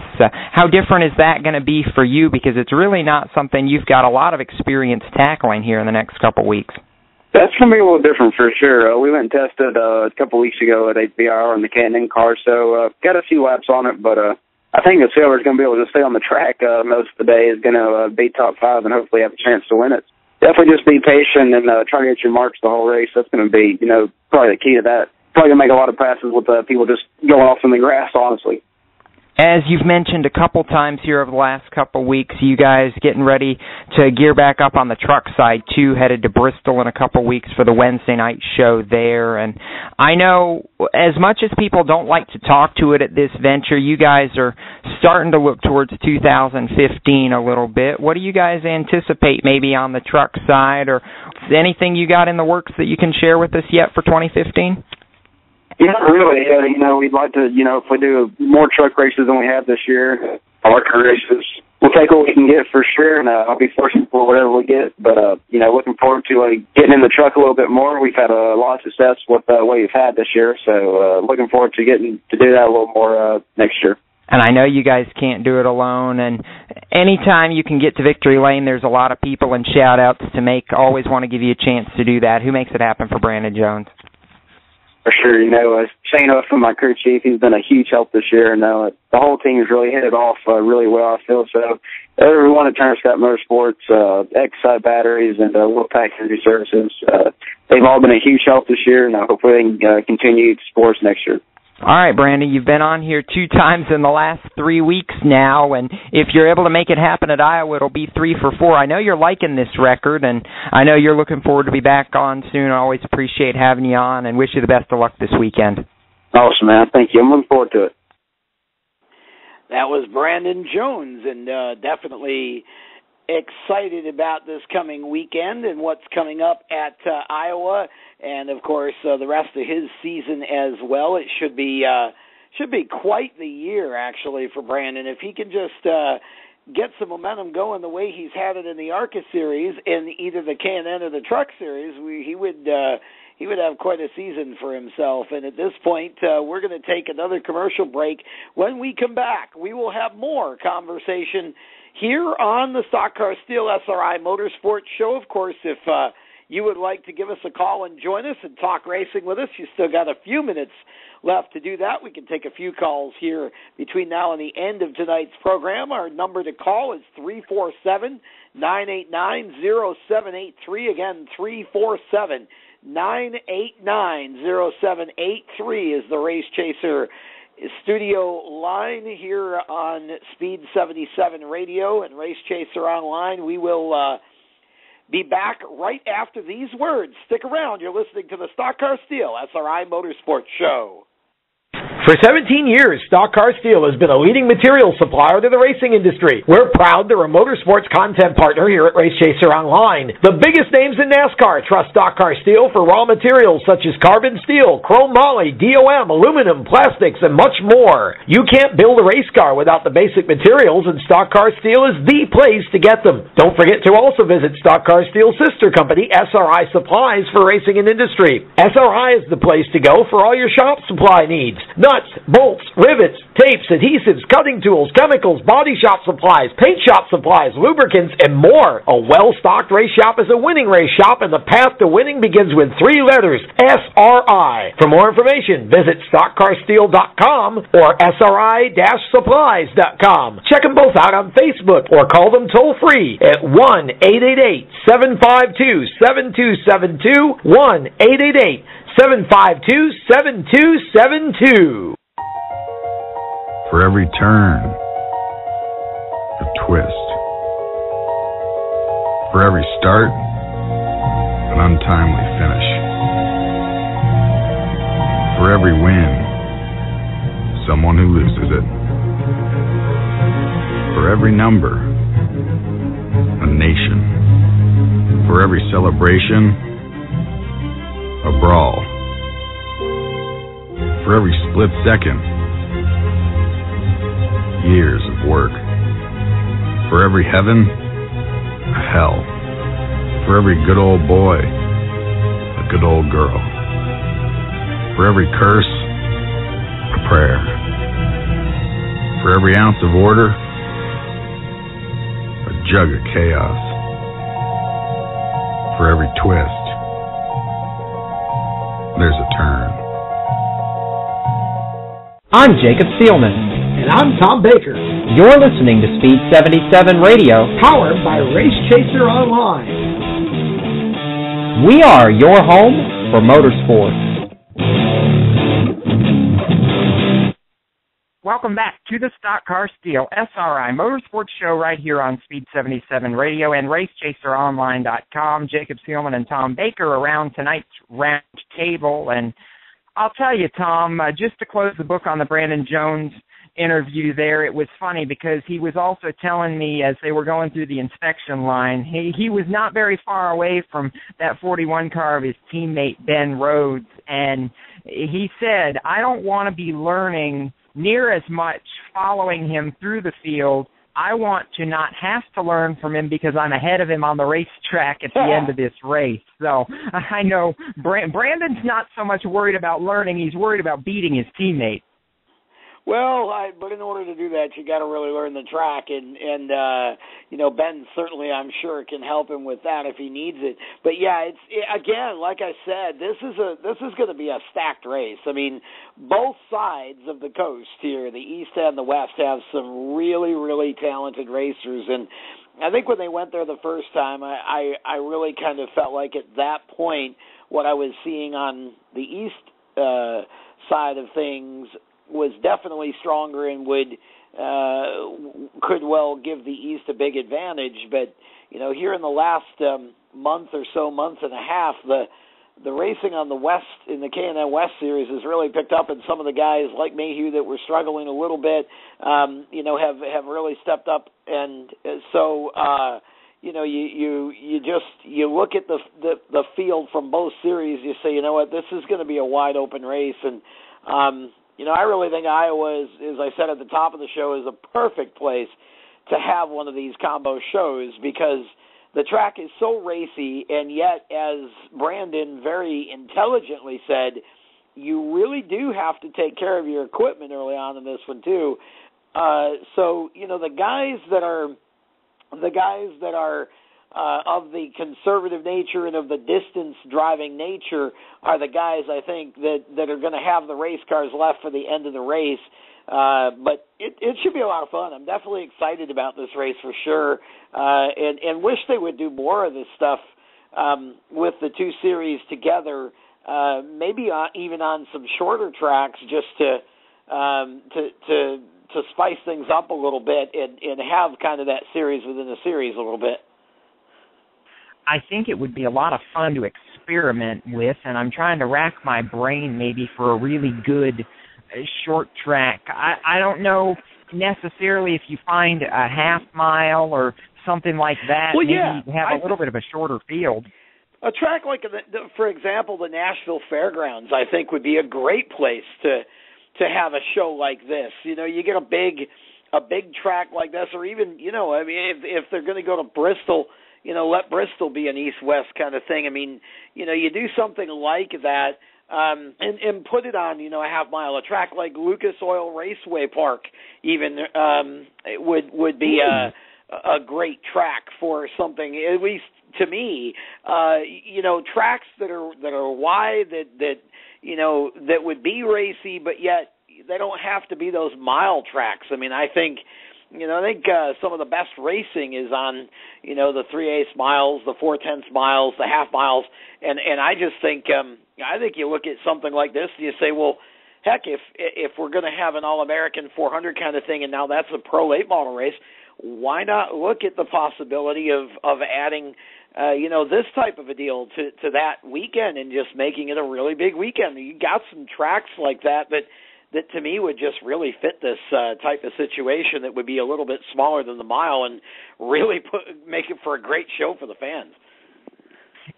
How different is that going to be for you? Because it's really not something you've got a lot of experience tackling here in the next couple weeks. That's going to be a little different for sure. We went and tested a couple weeks ago at HBR on the K&N car, so got a few laps on it, but I think the sailor's going to be able to stay on the track most of the day, is going to be top 5 and hopefully have a chance to win it. Definitely just be patient and try to get your marks the whole race. That's going to be, probably the key to that. Probably going to make a lot of passes with people just going off in the grass, honestly. As you've mentioned a couple times here over the last couple weeks, you guys getting ready to gear back up on the truck side, too, headed to Bristol in a couple weeks for the Wednesday night show there. And I know as much as people don't like to talk to it at this venture, you guys are starting to look towards 2015 a little bit. What do you guys anticipate maybe on the truck side, or anything you got in the works that you can share with us yet for 2015? Yeah, really. We'd like to, if we do more truck races than we have this year, ARCA races, we'll take what we can get for sure, and I'll be fortunate for whatever we get. But, looking forward to getting in the truck a little bit more. We've had a lot of success with what we've had this year, so looking forward to getting to do that a little more next year. And I know you guys can't do it alone, and anytime you can get to Victory Lane, there's a lot of people and shout-outs to make. Always want to give you a chance to do that. Who makes it happen for Brandon Jones? For sure, Shane Huff, my crew chief, he's been a huge help this year, and the whole team's really hit it off really well, I feel. So everyone at Turner Scott Motorsports, X-Side Batteries, and Wolfpack Energy Services, they've all been a huge help this year, and hopefully they can continue to support us next year. All right, Brandon, you've been on here 2 times in the last 3 weeks now, and if you're able to make it happen at Iowa, it'll be 3 for 4. I know you're liking this record, and I know you're looking forward to be back on soon. I always appreciate having you on, and wish you the best of luck this weekend. Awesome, man. Thank you. I'm looking forward to it. That was Brandon Jones, and definitely excited about this coming weekend and what's coming up at Iowa, and of course the rest of his season as well. It should be quite the year actually for Brandon if he can just get some momentum going the way he's had it in the ARCA series in either the K&N or the Truck series. He would have quite a season for himself. And at this point, we're going to take another commercial break. When we come back, we will have more conversation here on the Stock Car Steel SRI Motorsports Show. Of course, if you would like to give us a call and join us and talk racing with us, you still got a few minutes left to do that. We can take a few calls here between now and the end of tonight's program. Our number to call is 347-989-0783. Again, 347-989-0783 is the Race Chaser studio line here on Speed 77 Radio and Race Chaser Online. We will be back right after these words. Stick around. You're listening to the Stock Car Steel SRI Motorsports Show. For 17 years, Stock Car Steel has been a leading material supplier to the racing industry. We're proud they're a Motorsports content partner here at Race Chaser Online. The biggest names in NASCAR trust Stock Car Steel for raw materials such as carbon steel, chrome moly, DOM, aluminum, plastics, and much more. You can't build a race car without the basic materials, and Stock Car Steel is the place to get them. Don't forget to also visit Stock Car Steel's sister company, SRI Supplies, for racing and industry. SRI is the place to go for all your shop supply needs. Nuts, bolts, rivets, tapes, adhesives, cutting tools, chemicals, body shop supplies, paint shop supplies, lubricants, and more. A well-stocked race shop is a winning race shop, and the path to winning begins with 3 letters, SRI. For more information, visit StockCarSteel.com or SRI-Supplies.com. Check them both out on Facebook or call them toll-free at 1-888-752-7272, 1-888-752-7272. For every turn, a twist. For every start, an untimely finish. For every win, someone who loses it. For every number, a nation. For every celebration, a brawl. For every split second, years of work. For every heaven, a hell. For every good old boy, a good old girl. For every curse, a prayer. For every ounce of order, a jug of chaos. For every twist, there's a turn. I'm Jacob Seelman. And I'm Tom Baker. You're listening to Speed 77 Radio, Powered by Race Chaser Online. We are your home for motorsports. Welcome back to the Stock Car Steel SRI Motorsports Show right here on Speed 77 Radio and RaceChaserOnline.com. Jacob Seelman and Tom Baker around tonight's round table. And I'll tell you, Tom, just to close the book on the Brandon Jones interview there, it was funny because he was also telling me as they were going through the inspection line, he was not very far away from that 41 car of his teammate Ben Rhodes, and he said, I don't want to be learning near as much following him through the field. I want to not have to learn from him because I'm ahead of him on the racetrack at the end of this race. So I know Brandon's not so much worried about learning, he's worried about beating his teammate. Well, but in order to do that, you got to really learn the track, and Ben certainly, I'm sure, can help him with that if he needs it. But yeah, again, like I said, this is going to be a stacked race. I mean, both sides of the coast here, the East and the West, have some really, really talented racers, and I think when they went there the first time, I really kind of felt like at that point what I was seeing on the East side of things was definitely stronger and could well give the East a big advantage. But here in the last month or so, month and a half, the racing on the West in the K&N West Series has really picked up, and some of the guys like Mayhew that were struggling a little bit, have really stepped up, and so. You look at the field from both series. You say, you know what, this is going to be a wide open race, and I really think Iowa, as I said at the top of the show, is a perfect place to have one of these combo shows because the track is so racy, and yet, as Brandon very intelligently said, you really do have to take care of your equipment early on in this one too. So the guys that are of the conservative nature and of the distance driving nature are the guys I think that are going to have the race cars left for the end of the race. But it should be a lot of fun. I'm definitely excited about this race for sure, and wish they would do more of this stuff with the two series together. Maybe even on some shorter tracks, just to spice things up a little bit and have kind of that series within a series a little bit. I think it would be a lot of fun to experiment with, and I'm trying to rack my brain maybe for a really good short track. I don't know necessarily if you find a half mile or something like that, well, maybe yeah, have a little bit of a shorter field. A track like, for example, the Nashville Fairgrounds, I think would be a great place to have a show like this. You know, you get a big track like this, or even, you know, I mean, if they're going to go to Bristol, you know, let Bristol be an east-west kind of thing. I mean, you know, you do something like that and put it on, you know, a half mile. A track like Lucas Oil Raceway Park even would be a great track for something, at least to me. You know, tracks that are wide, that you know, that would be racy, but yet they don't have to be those mile tracks. I mean, I think some of the best racing is on, you know, the 3/8 miles, the 4/10 miles, the half miles, and I just think I think you look at something like this and you say, well, heck, if we're going to have an All-American 400 kind of thing, and now that's a Pro Late Model race, why not look at the possibility of adding you know, this type of a deal to that weekend and just making it a really big weekend? You got some tracks like that to me would just really fit this type of situation that would be a little bit smaller than the mile and really make it for a great show for the fans.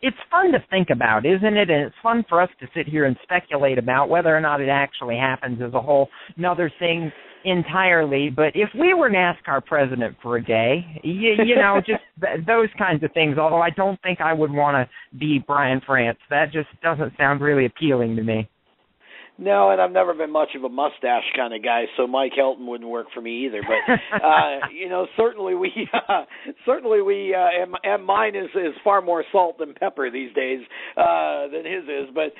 It's fun to think about, isn't it? And it's fun for us to sit here and speculate about whether or not it actually happens as a whole another thing entirely. But if we were NASCAR president for a day, you know, just those kinds of things, although I don't think I would want to be Brian France. That just doesn't sound really appealing to me. No, and I've never been much of a mustache kind of guy, so Mike Helton wouldn't work for me either. But you know, certainly we, and mine is far more salt than pepper these days than his is. But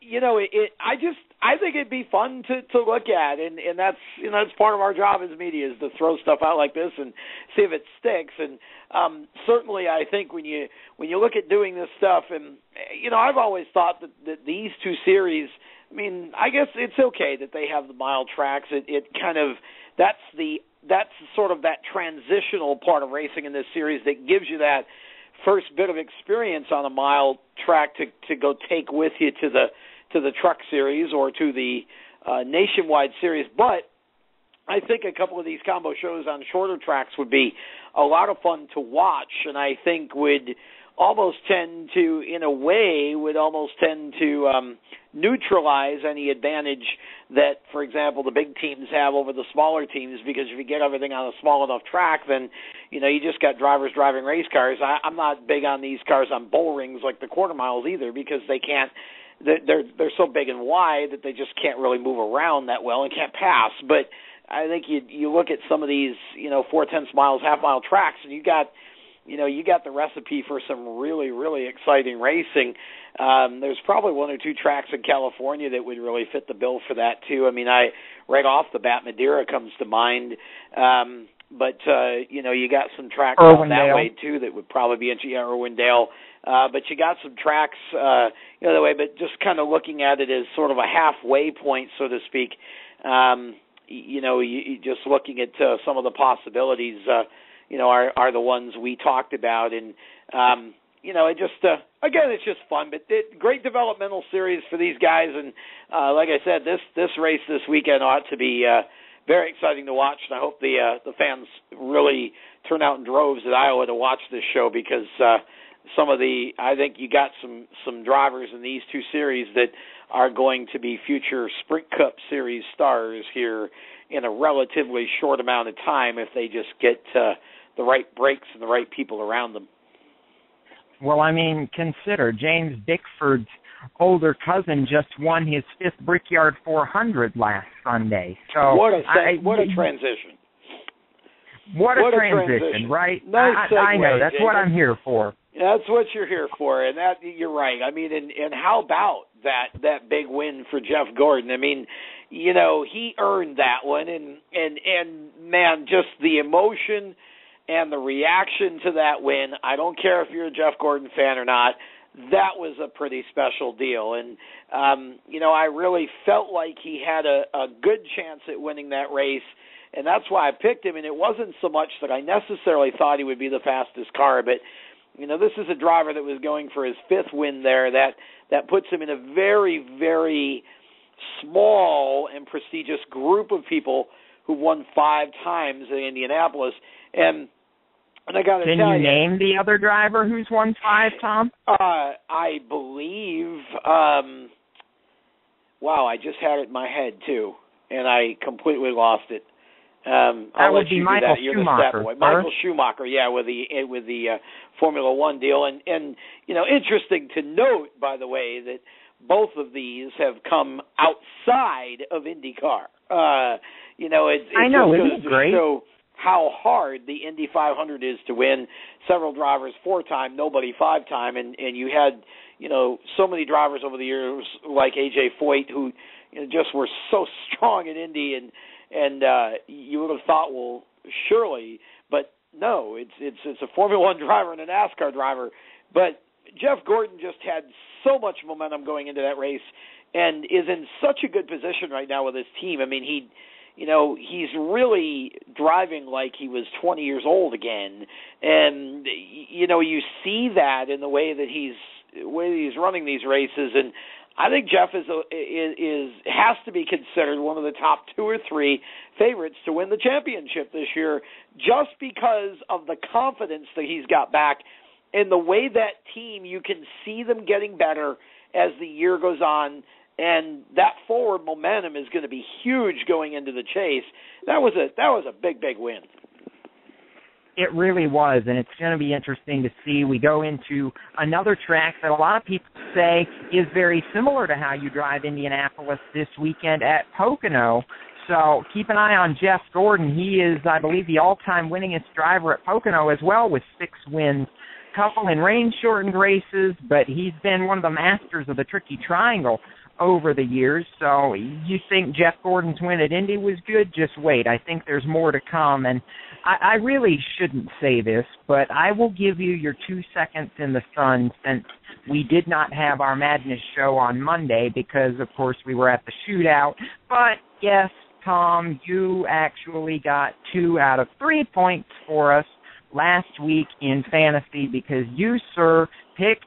you know, I think it'd be fun to look at, and that's, you know, that's part of our job as media, is to throw stuff out like this and see if it sticks. And certainly, I think when you look at doing this stuff, and you know, I've always thought that these two series, I mean, I guess it's okay that they have the mile tracks. It kind of, that's sort of that transitional part of racing in this series that gives you that first bit of experience on a mile track to go take with you to the truck series or to the nationwide series. But I think a couple of these combo shows on shorter tracks would be a lot of fun to watch, and I think would almost tend to neutralize any advantage that, for example, the big teams have over the smaller teams, because if you get everything on a small enough track, then, you know, you just got drivers driving race cars. I'm not big on these cars on bull rings like the quarter miles either, because they can't, they're so big and wide that they just can't really move around that well and can't pass. But I think you look at some of these, you know, 4/10 miles, half mile tracks, and you got the recipe for some really, really exciting racing. There's probably one or two tracks in California that would really fit the bill for that too. I mean, right off the bat, Madeira comes to mind. But you know, you got some tracks out that way too that would probably be into Irwindale. But you got some tracks, you know, that way. But just kind of looking at it as sort of a halfway point, so to speak. You know, you just looking at some of the possibilities. You know, are the ones we talked about, and you know, it just again, it's just fun. But great developmental series for these guys, and like I said, this race this weekend ought to be very exciting to watch. And I hope the fans really turn out in droves at Iowa to watch this show, because I think you got some drivers in these two series that are going to be future Sprint Cup Series stars here in a relatively short amount of time if they just get the right breaks and the right people around them. Well, I mean, consider James Bickford's older cousin just won his 5th Brickyard 400 last Sunday. So what a transition. What a transition, right? Nice segue, I know. That's Jacob. what I'm here for. That's what you're here for, and that you're right. I mean, and how about that big win for Jeff Gordon? I mean, you know, he earned that one, and man, just the emotion and the reaction to that win. I don't care if you're a Jeff Gordon fan or not. That was a pretty special deal, and you know, I really felt like he had a good chance at winning that race. And that's why I picked him, and it wasn't so much that I necessarily thought he would be the fastest car, but, you know, this is a driver that was going for his 5th win there. That puts him in a very, very small and prestigious group of people who won 5 times in Indianapolis. And I got to tell you. Can you name the other driver who's won 5, Tom? I believe, wow, I just had it in my head, too, and I completely lost it. That would be Michael Schumacher. Michael Schumacher, yeah, with the Formula One deal, and you know, interesting to note, by the way, that both of these have come outside of IndyCar. You know, it just goes to show how hard the Indy 500 is to win. Several drivers 4-time, nobody 5-time, and you had, you know, so many drivers over the years like AJ Foyt who, you know, just were so strong in Indy and you would have thought, well, surely, but no, it's a Formula One driver and a NASCAR driver. But Jeff Gordon just had so much momentum going into that race, and is in such a good position right now with his team. I mean, he's really driving like he was 20 years old again, and you know, you see that in the way that he's running these races. And I think Jeff has to be considered one of the top 2 or 3 favorites to win the championship this year, just because of the confidence that he's got back and the way that team, you can see them getting better as the year goes on, and that forward momentum is going to be huge going into the chase. That was a big win. It really was, and it's going to be interesting to see. We go into another track that a lot of people say is very similar to how you drive Indianapolis this weekend at Pocono. So keep an eye on Jeff Gordon. He is, I believe, the all-time winningest driver at Pocono as well, with 6 wins. Couple in rain-shortened races, but he's been one of the masters of the tricky triangle over the years. So you think Jeff Gordon's win at Indy was good? Just wait. I think there's more to come. And I really shouldn't say this, but I will give you your 2 seconds in the sun, since we did not have our Madness show on Monday because, of course, we were at the shootout. But, yes, Tom, you actually got 2 out of 3 points for us last week in fantasy, because you, sir, picked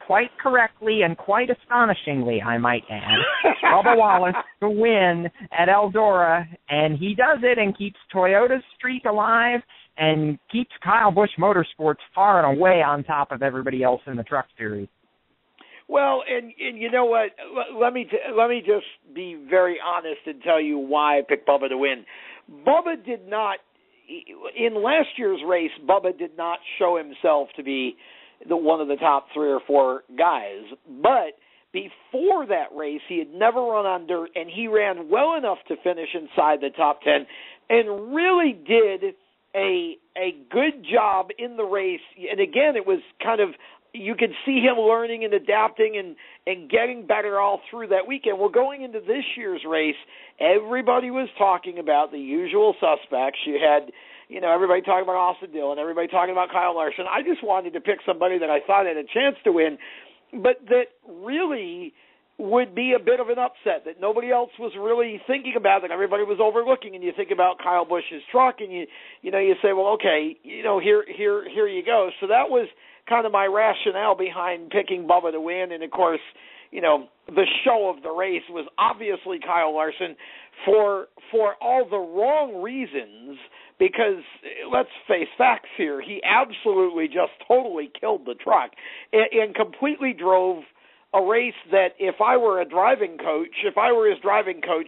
quite correctly and quite astonishingly, I might add, Bubba Wallace to win at Eldora, and he does it and keeps Toyota's streak alive and keeps Kyle Busch Motorsports far and away on top of everybody else in the Truck Series. Well, and you know what? Let me just be very honest and tell you why I picked Bubba to win. Bubba did not. In last year's race, Bubba did not show himself to be one of the top 3 or 4 guys. But before that race, he had never run on dirt, and he ran well enough to finish inside the top 10 and really did a good job in the race. And again, it was kind of, you could see him learning and adapting and getting better all through that weekend. Well, going into this year's race, everybody was talking about the usual suspects. You had, you know, everybody talking about Austin Dillon, everybody talking about Kyle Larson. I just wanted to pick somebody that I thought had a chance to win, but that really would be a bit of an upset that nobody else was really thinking about, that everybody was overlooking. And you think about Kyle Busch's truck, and you say, well, okay, here you go. So that was kind of my rationale behind picking Bubba to win. And of course, the show of the race was obviously Kyle Larson for all the wrong reasons, because let's face facts here. He absolutely just totally killed the truck and completely drove a race that if I were his driving coach,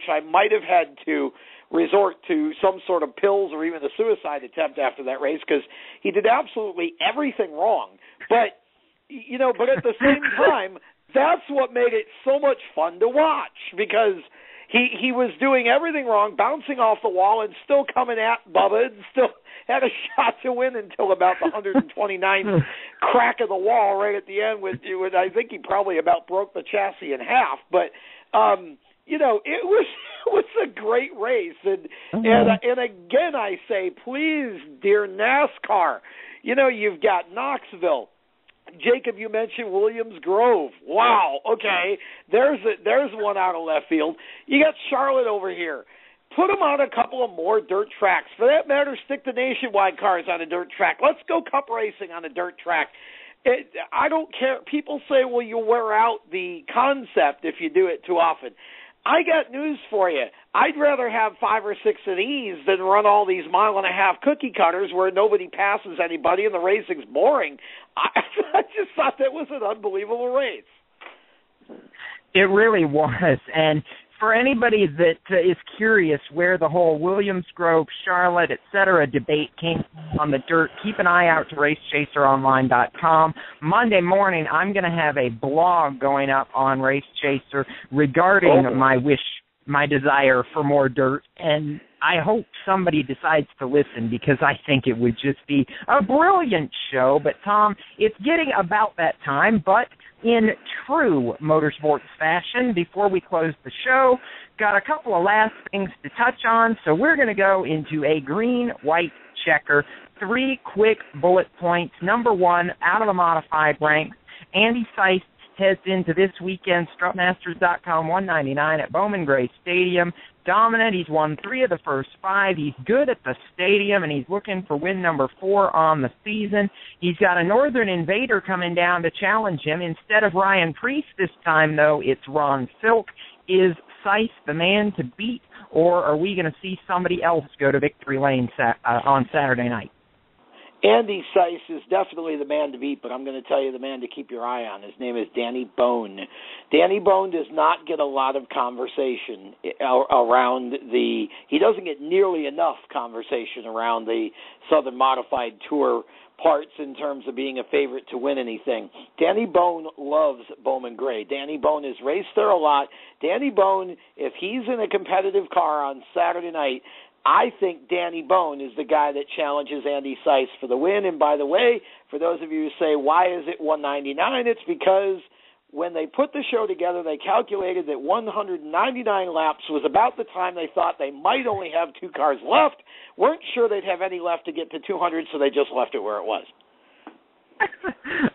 I might have had to resort to some sort of pills or even a suicide attempt after that race, because he did absolutely everything wrong. But at the same time, that's what made it so much fun to watch, because he was doing everything wrong, bouncing off the wall, and still coming at Bubba, and had a shot to win until about the 129th crack of the wall right at the end. With I think he probably about broke the chassis in half. But you know, it was a great race, and again I say, please, dear NASCAR, you know, you've got Knoxville. Jacob, you mentioned Williams Grove. Wow. Okay, there's one out of left field. You got Charlotte over here. Put them on a couple of more dirt tracks. For that matter, stick the nationwide cars on a dirt track. Let's go cup racing on a dirt track. I don't care. People say, well, you wear out the concept if you do it too often. I got news for you. I'd rather have 5 or 6 of these than run all these mile-and-a-half cookie cutters where nobody passes anybody and the racing's boring. I just thought that was an unbelievable race. It really was. And for anybody that is curious where the whole Williams Grove, Charlotte, etc. debate came on the dirt, keep an eye out to racechaseronline.com. Monday morning, I'm going to have a blog going up on Race Chaser regarding my desire for more dirt, and I hope somebody decides to listen because I think it would just be a brilliant show. But, Tom, it's getting about that time, but in true motorsports fashion, before we close the show, got a couple of last things to touch on, so we're going to go into a green-white checker. 3 quick bullet points. Number 1, out of the modified ranks, Andy Seist heads into this weekend, Strutmasters.com 199 at Bowman Gray Stadium. Dominant. He's won 3 of the first 5. He's good at the stadium, and he's looking for win number 4 on the season. He's got a Northern Invader coming down to challenge him. Instead of Ryan Preece this time, though, it's Ron Silk. Is Seist the man to beat, or are we going to see somebody else go to victory lane on Saturday night? Andy Seist is definitely the man to beat, but I'm going to tell you the man to keep your eye on. His name is Danny Bone. Danny Bone does not get a lot of conversation around he doesn't get nearly enough conversation around the Southern Modified Tour parts in terms of being a favorite to win anything. Danny Bone loves Bowman Gray. Danny Bone has raced there a lot. Danny Bone, if he's in a competitive car on Saturday night, I think Danny Bone is the guy that challenges Andy Seist for the win. And by the way, for those of you who say, why is it 199? It's because when they put the show together, they calculated that 199 laps was about the time they thought they might only have 2 cars left. Weren't sure they'd have any left to get to 200, so they just left it where it was.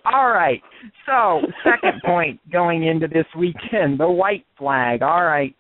All right. So, second point going into this weekend, the white flag. All right,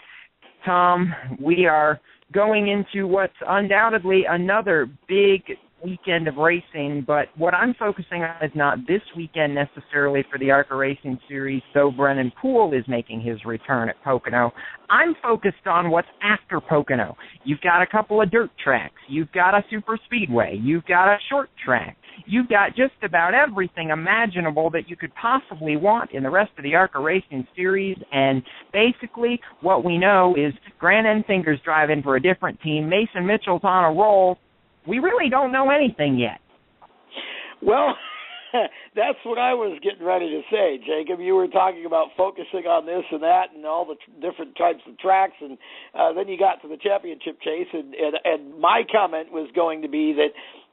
Tom, we are going into what's undoubtedly another big weekend of racing, but what I'm focusing on is not this weekend necessarily for the ARCA Racing Series, though Brennan Poole is making his return at Pocono. I'm focused on what's after Pocono. You've got a couple of dirt tracks. You've got a super speedway. You've got a short track. You've got just about everything imaginable that you could possibly want in the rest of the ARCA Racing Series, and basically what we know is Grant Enfinger's driving for a different team. Mason Mitchell's on a roll. We really don't know anything yet. Well, that's what I was getting ready to say, Jacob. You were talking about focusing on this and that and all the different types of tracks, and then you got to the championship chase, and my comment was going to be that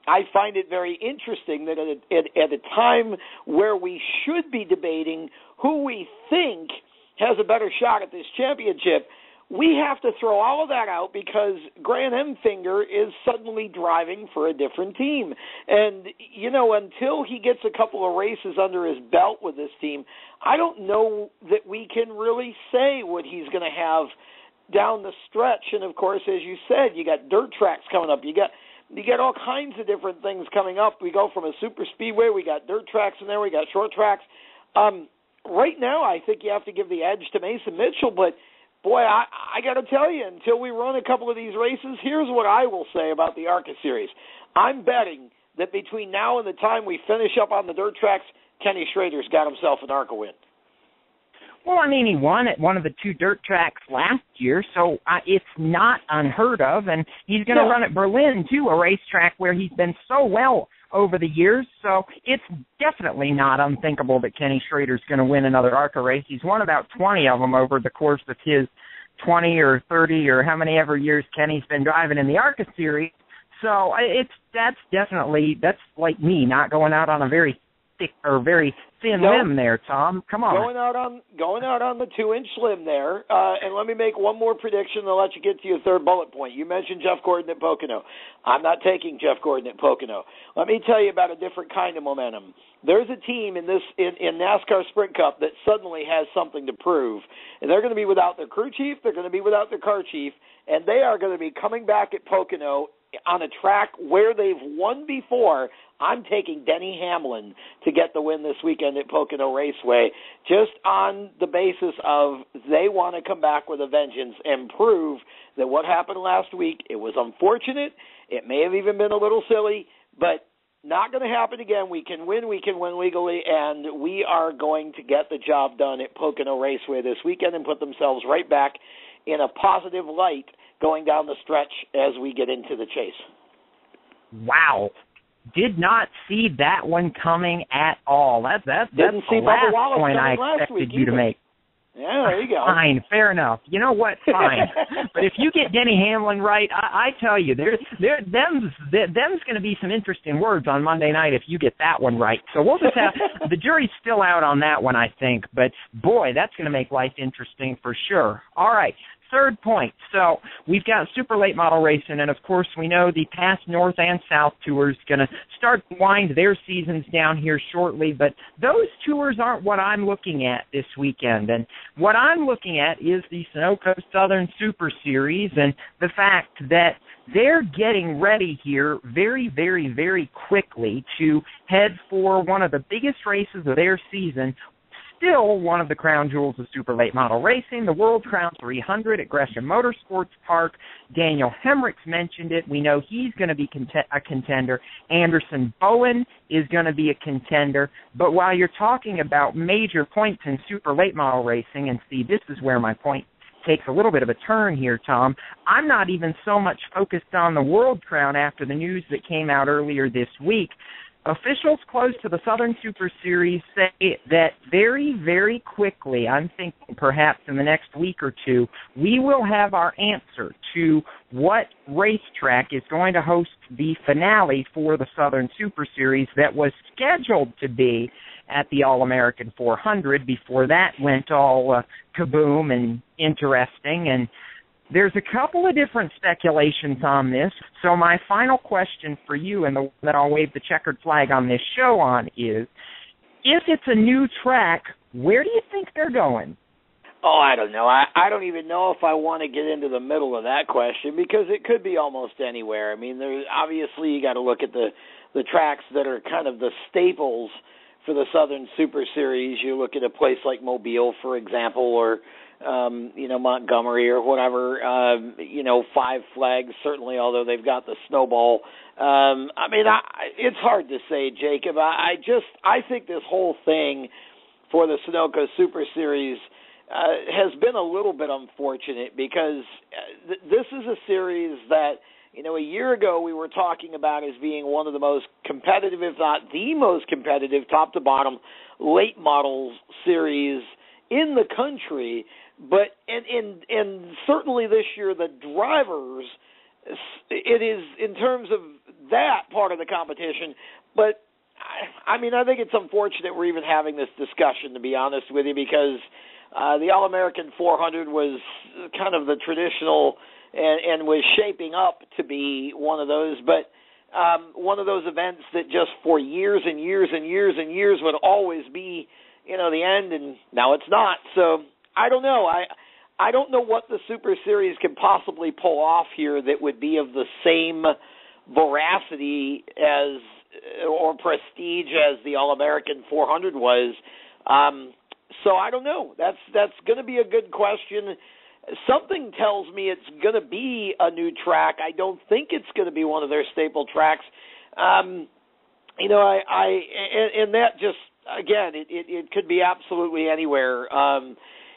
I find it very interesting that at a time where we should be debating who we think has a better shot at this championship, we have to throw all of that out because Grant Enfinger is suddenly driving for a different team. And, you know, until he gets a couple of races under his belt with this team, I don't know that we can really say what he's going to have down the stretch. And, of course, as you said, you got dirt tracks coming up. You get all kinds of different things coming up. We go from a super speedway. We got dirt tracks in there. We got short tracks. Right now, I think you have to give the edge to Mason Mitchell, but boy, I got to tell you, until we run a couple of these races, here's what I will say about the ARCA Series. I'm betting that between now and the time we finish up on the dirt tracks, Kenny Schrader's got himself an ARCA win. Well, I mean, he won at one of the 2 dirt tracks last year, so it's not unheard of, and he's going to run at Berlin, too, a racetrack where he's been so well over the years, so it's definitely not unthinkable that Kenny Schrader's going to win another ARCA race. He's won about 20 of them over the course of his 20 or 30 or how many ever years Kenny's been driving in the ARCA Series, So that's like me not going out on a very thick or very thin limb there, Tom. Come on. Going out on the 2-inch limb there. And let me make one more prediction and I'll let you get to your third bullet point. You mentioned Jeff Gordon at Pocono. I'm not taking Jeff Gordon at Pocono. Let me tell you about a different kind of momentum. There's a team in NASCAR Sprint Cup that suddenly has something to prove. And they're going to be without their crew chief, they're going to be without their car chief, and they are going to be coming back at Pocono on a track where they've won before. I'm taking Denny Hamlin to get the win this weekend at Pocono Raceway, just on the basis of they want to come back with a vengeance and prove that what happened last week, it was unfortunate, it may have even been a little silly, but not going to happen again. We can win legally, and we are going to get the job done at Pocono Raceway this weekend and put themselves right back in a positive light going down the stretch as we get into the chase. Wow. Did not see that one coming at all. That's the last point I expected you to make. Yeah, there you go. Fine, fair enough. You know what? Fine. But if you get Denny Hamlin right, I tell you, them's going to be some interesting words on Monday night if you get that one right. So we'll just have the jury's still out on that one, I think. But boy, that's going to make life interesting for sure. All right. Third point. So we've got super late model racing, and of course we know the past North and South tours going to start to wind their seasons down here shortly, but those tours aren't what I'm looking at this weekend. And what I'm looking at is the Sunoco Southern Super Series and the fact that they're getting ready here very, very, very quickly to head for one of the biggest races of their season, still one of the crown jewels of super late model racing, the World Crown 300 at Gresham Motorsports Park. Daniel Hemrick's mentioned it. We know he's going to be a contender. Anderson Bowen is going to be a contender. But while you're talking about major points in super late model racing, and see, this is where my point takes a little bit of a turn here, Tom, I'm not even so much focused on the World Crown after the news that came out earlier this week. Officials close to the Southern Super Series say that very, very quickly, I'm thinking perhaps in the next week or two, we will have our answer to what racetrack is going to host the finale for the Southern Super Series that was scheduled to be at the All-American 400. Before that went all kaboom and interesting, and there's a couple of different speculations on this, so my final question for you, and the one that I'll wave the checkered flag on this show on, is, if it's a new track, where do you think they're going? Oh, I don't know. I don't even know if I want to get into the middle of that question, because it could be almost anywhere. I mean, obviously you got to look at the tracks that are kind of the staples for the Southern Super Series. You look at a place like Mobile, for example, or Montgomery or whatever, Five Flags, certainly, although they've got the snowball. It's hard to say, Jacob. I think this whole thing for the Sunoco Super Series has been a little bit unfortunate, because this is a series that, a year ago we were talking about as being one of the most competitive, if not the most competitive, top to bottom late model series in the country. But and certainly this year the drivers, it is in terms of that part of the competition. But I think it's unfortunate we're even having this discussion, to be honest with you, because the All-American 400 was kind of the traditional and was shaping up to be one of those, but one of those events that just for years and years and years and years would always be, the end, and now it's not. So I don't know. I don't know what the Super Series can possibly pull off here that would be of the same veracity as or prestige as the All-American 400 was. So I don't know. That's going to be a good question. Something tells me it's going to be a new track. I don't think it's going to be one of their staple tracks. And that just, again, it could be absolutely anywhere.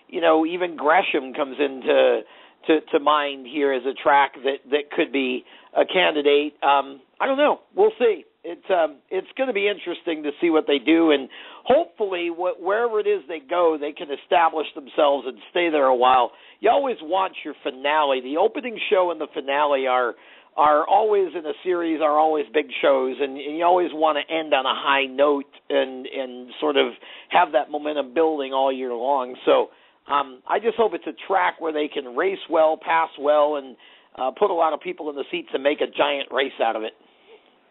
Even Gresham comes into mind here as a track that could be a candidate. I don't know. We'll see. It's going to be interesting to see what they do, and hopefully wherever it is they go, they can establish themselves and stay there a while. You always want your finale. The opening show and the finale are are always in a series, are always big shows, and you always want to end on a high note and sort of have that momentum building all year long. So I just hope it's a track where they can race well, pass well, and put a lot of people in the seats and make a giant race out of it.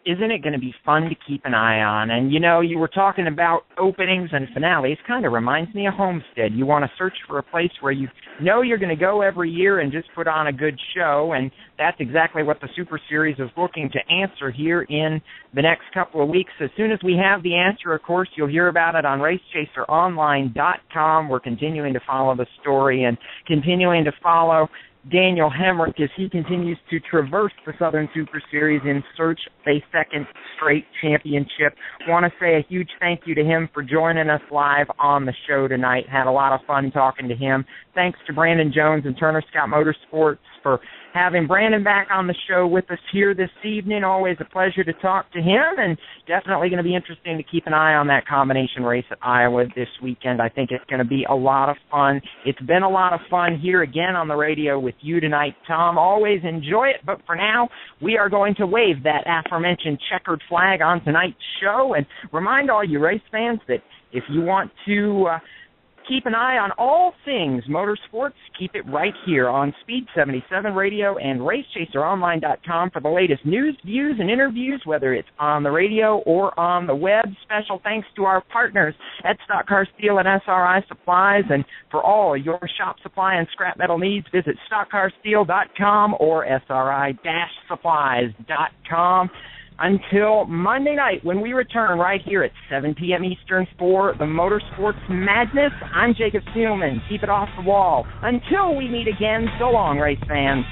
Isn't it going to be fun to keep an eye on? And, you were talking about openings and finales. Kind of reminds me of Homestead. You want to search for a place where you know you're going to go every year and just put on a good show, and that's exactly what the Super Series is looking to answer here in the next couple of weeks. As soon as we have the answer, of course, you'll hear about it on RaceChaserOnline.com. We're continuing to follow the story and continuing to follow Daniel Hemrick as he continues to traverse the Southern Super Series in search of a second straight championship. Want to say a huge thank you to him for joining us live on the show tonight. Had a lot of fun talking to him. Thanks to Brandon Jones and Turner Scott Motorsports for having Brandon back on the show with us here this evening. Always a pleasure to talk to him, and definitely going to be interesting to keep an eye on that combination race at Iowa this weekend. I think it's going to be a lot of fun. It's been a lot of fun here again on the radio with you tonight, Tom. Always enjoy it, but for now, we are going to wave that aforementioned checkered flag on tonight's show and remind all you race fans that if you want to keep an eye on all things motorsports, keep it right here on Speed 77 Radio and RaceChaserOnline.com for the latest news, views, and interviews, whether it's on the radio or on the web. Special thanks to our partners at Stock Car Steel and SRI Supplies. And for all your shop supply and scrap metal needs, visit StockCarSteel.com or SRI-Supplies.com. Until Monday night when we return right here at 7 p.m. Eastern for the Motorsports Madness, I'm Jacob Seelman. Keep it off the wall. Until we meet again, so long, race fans.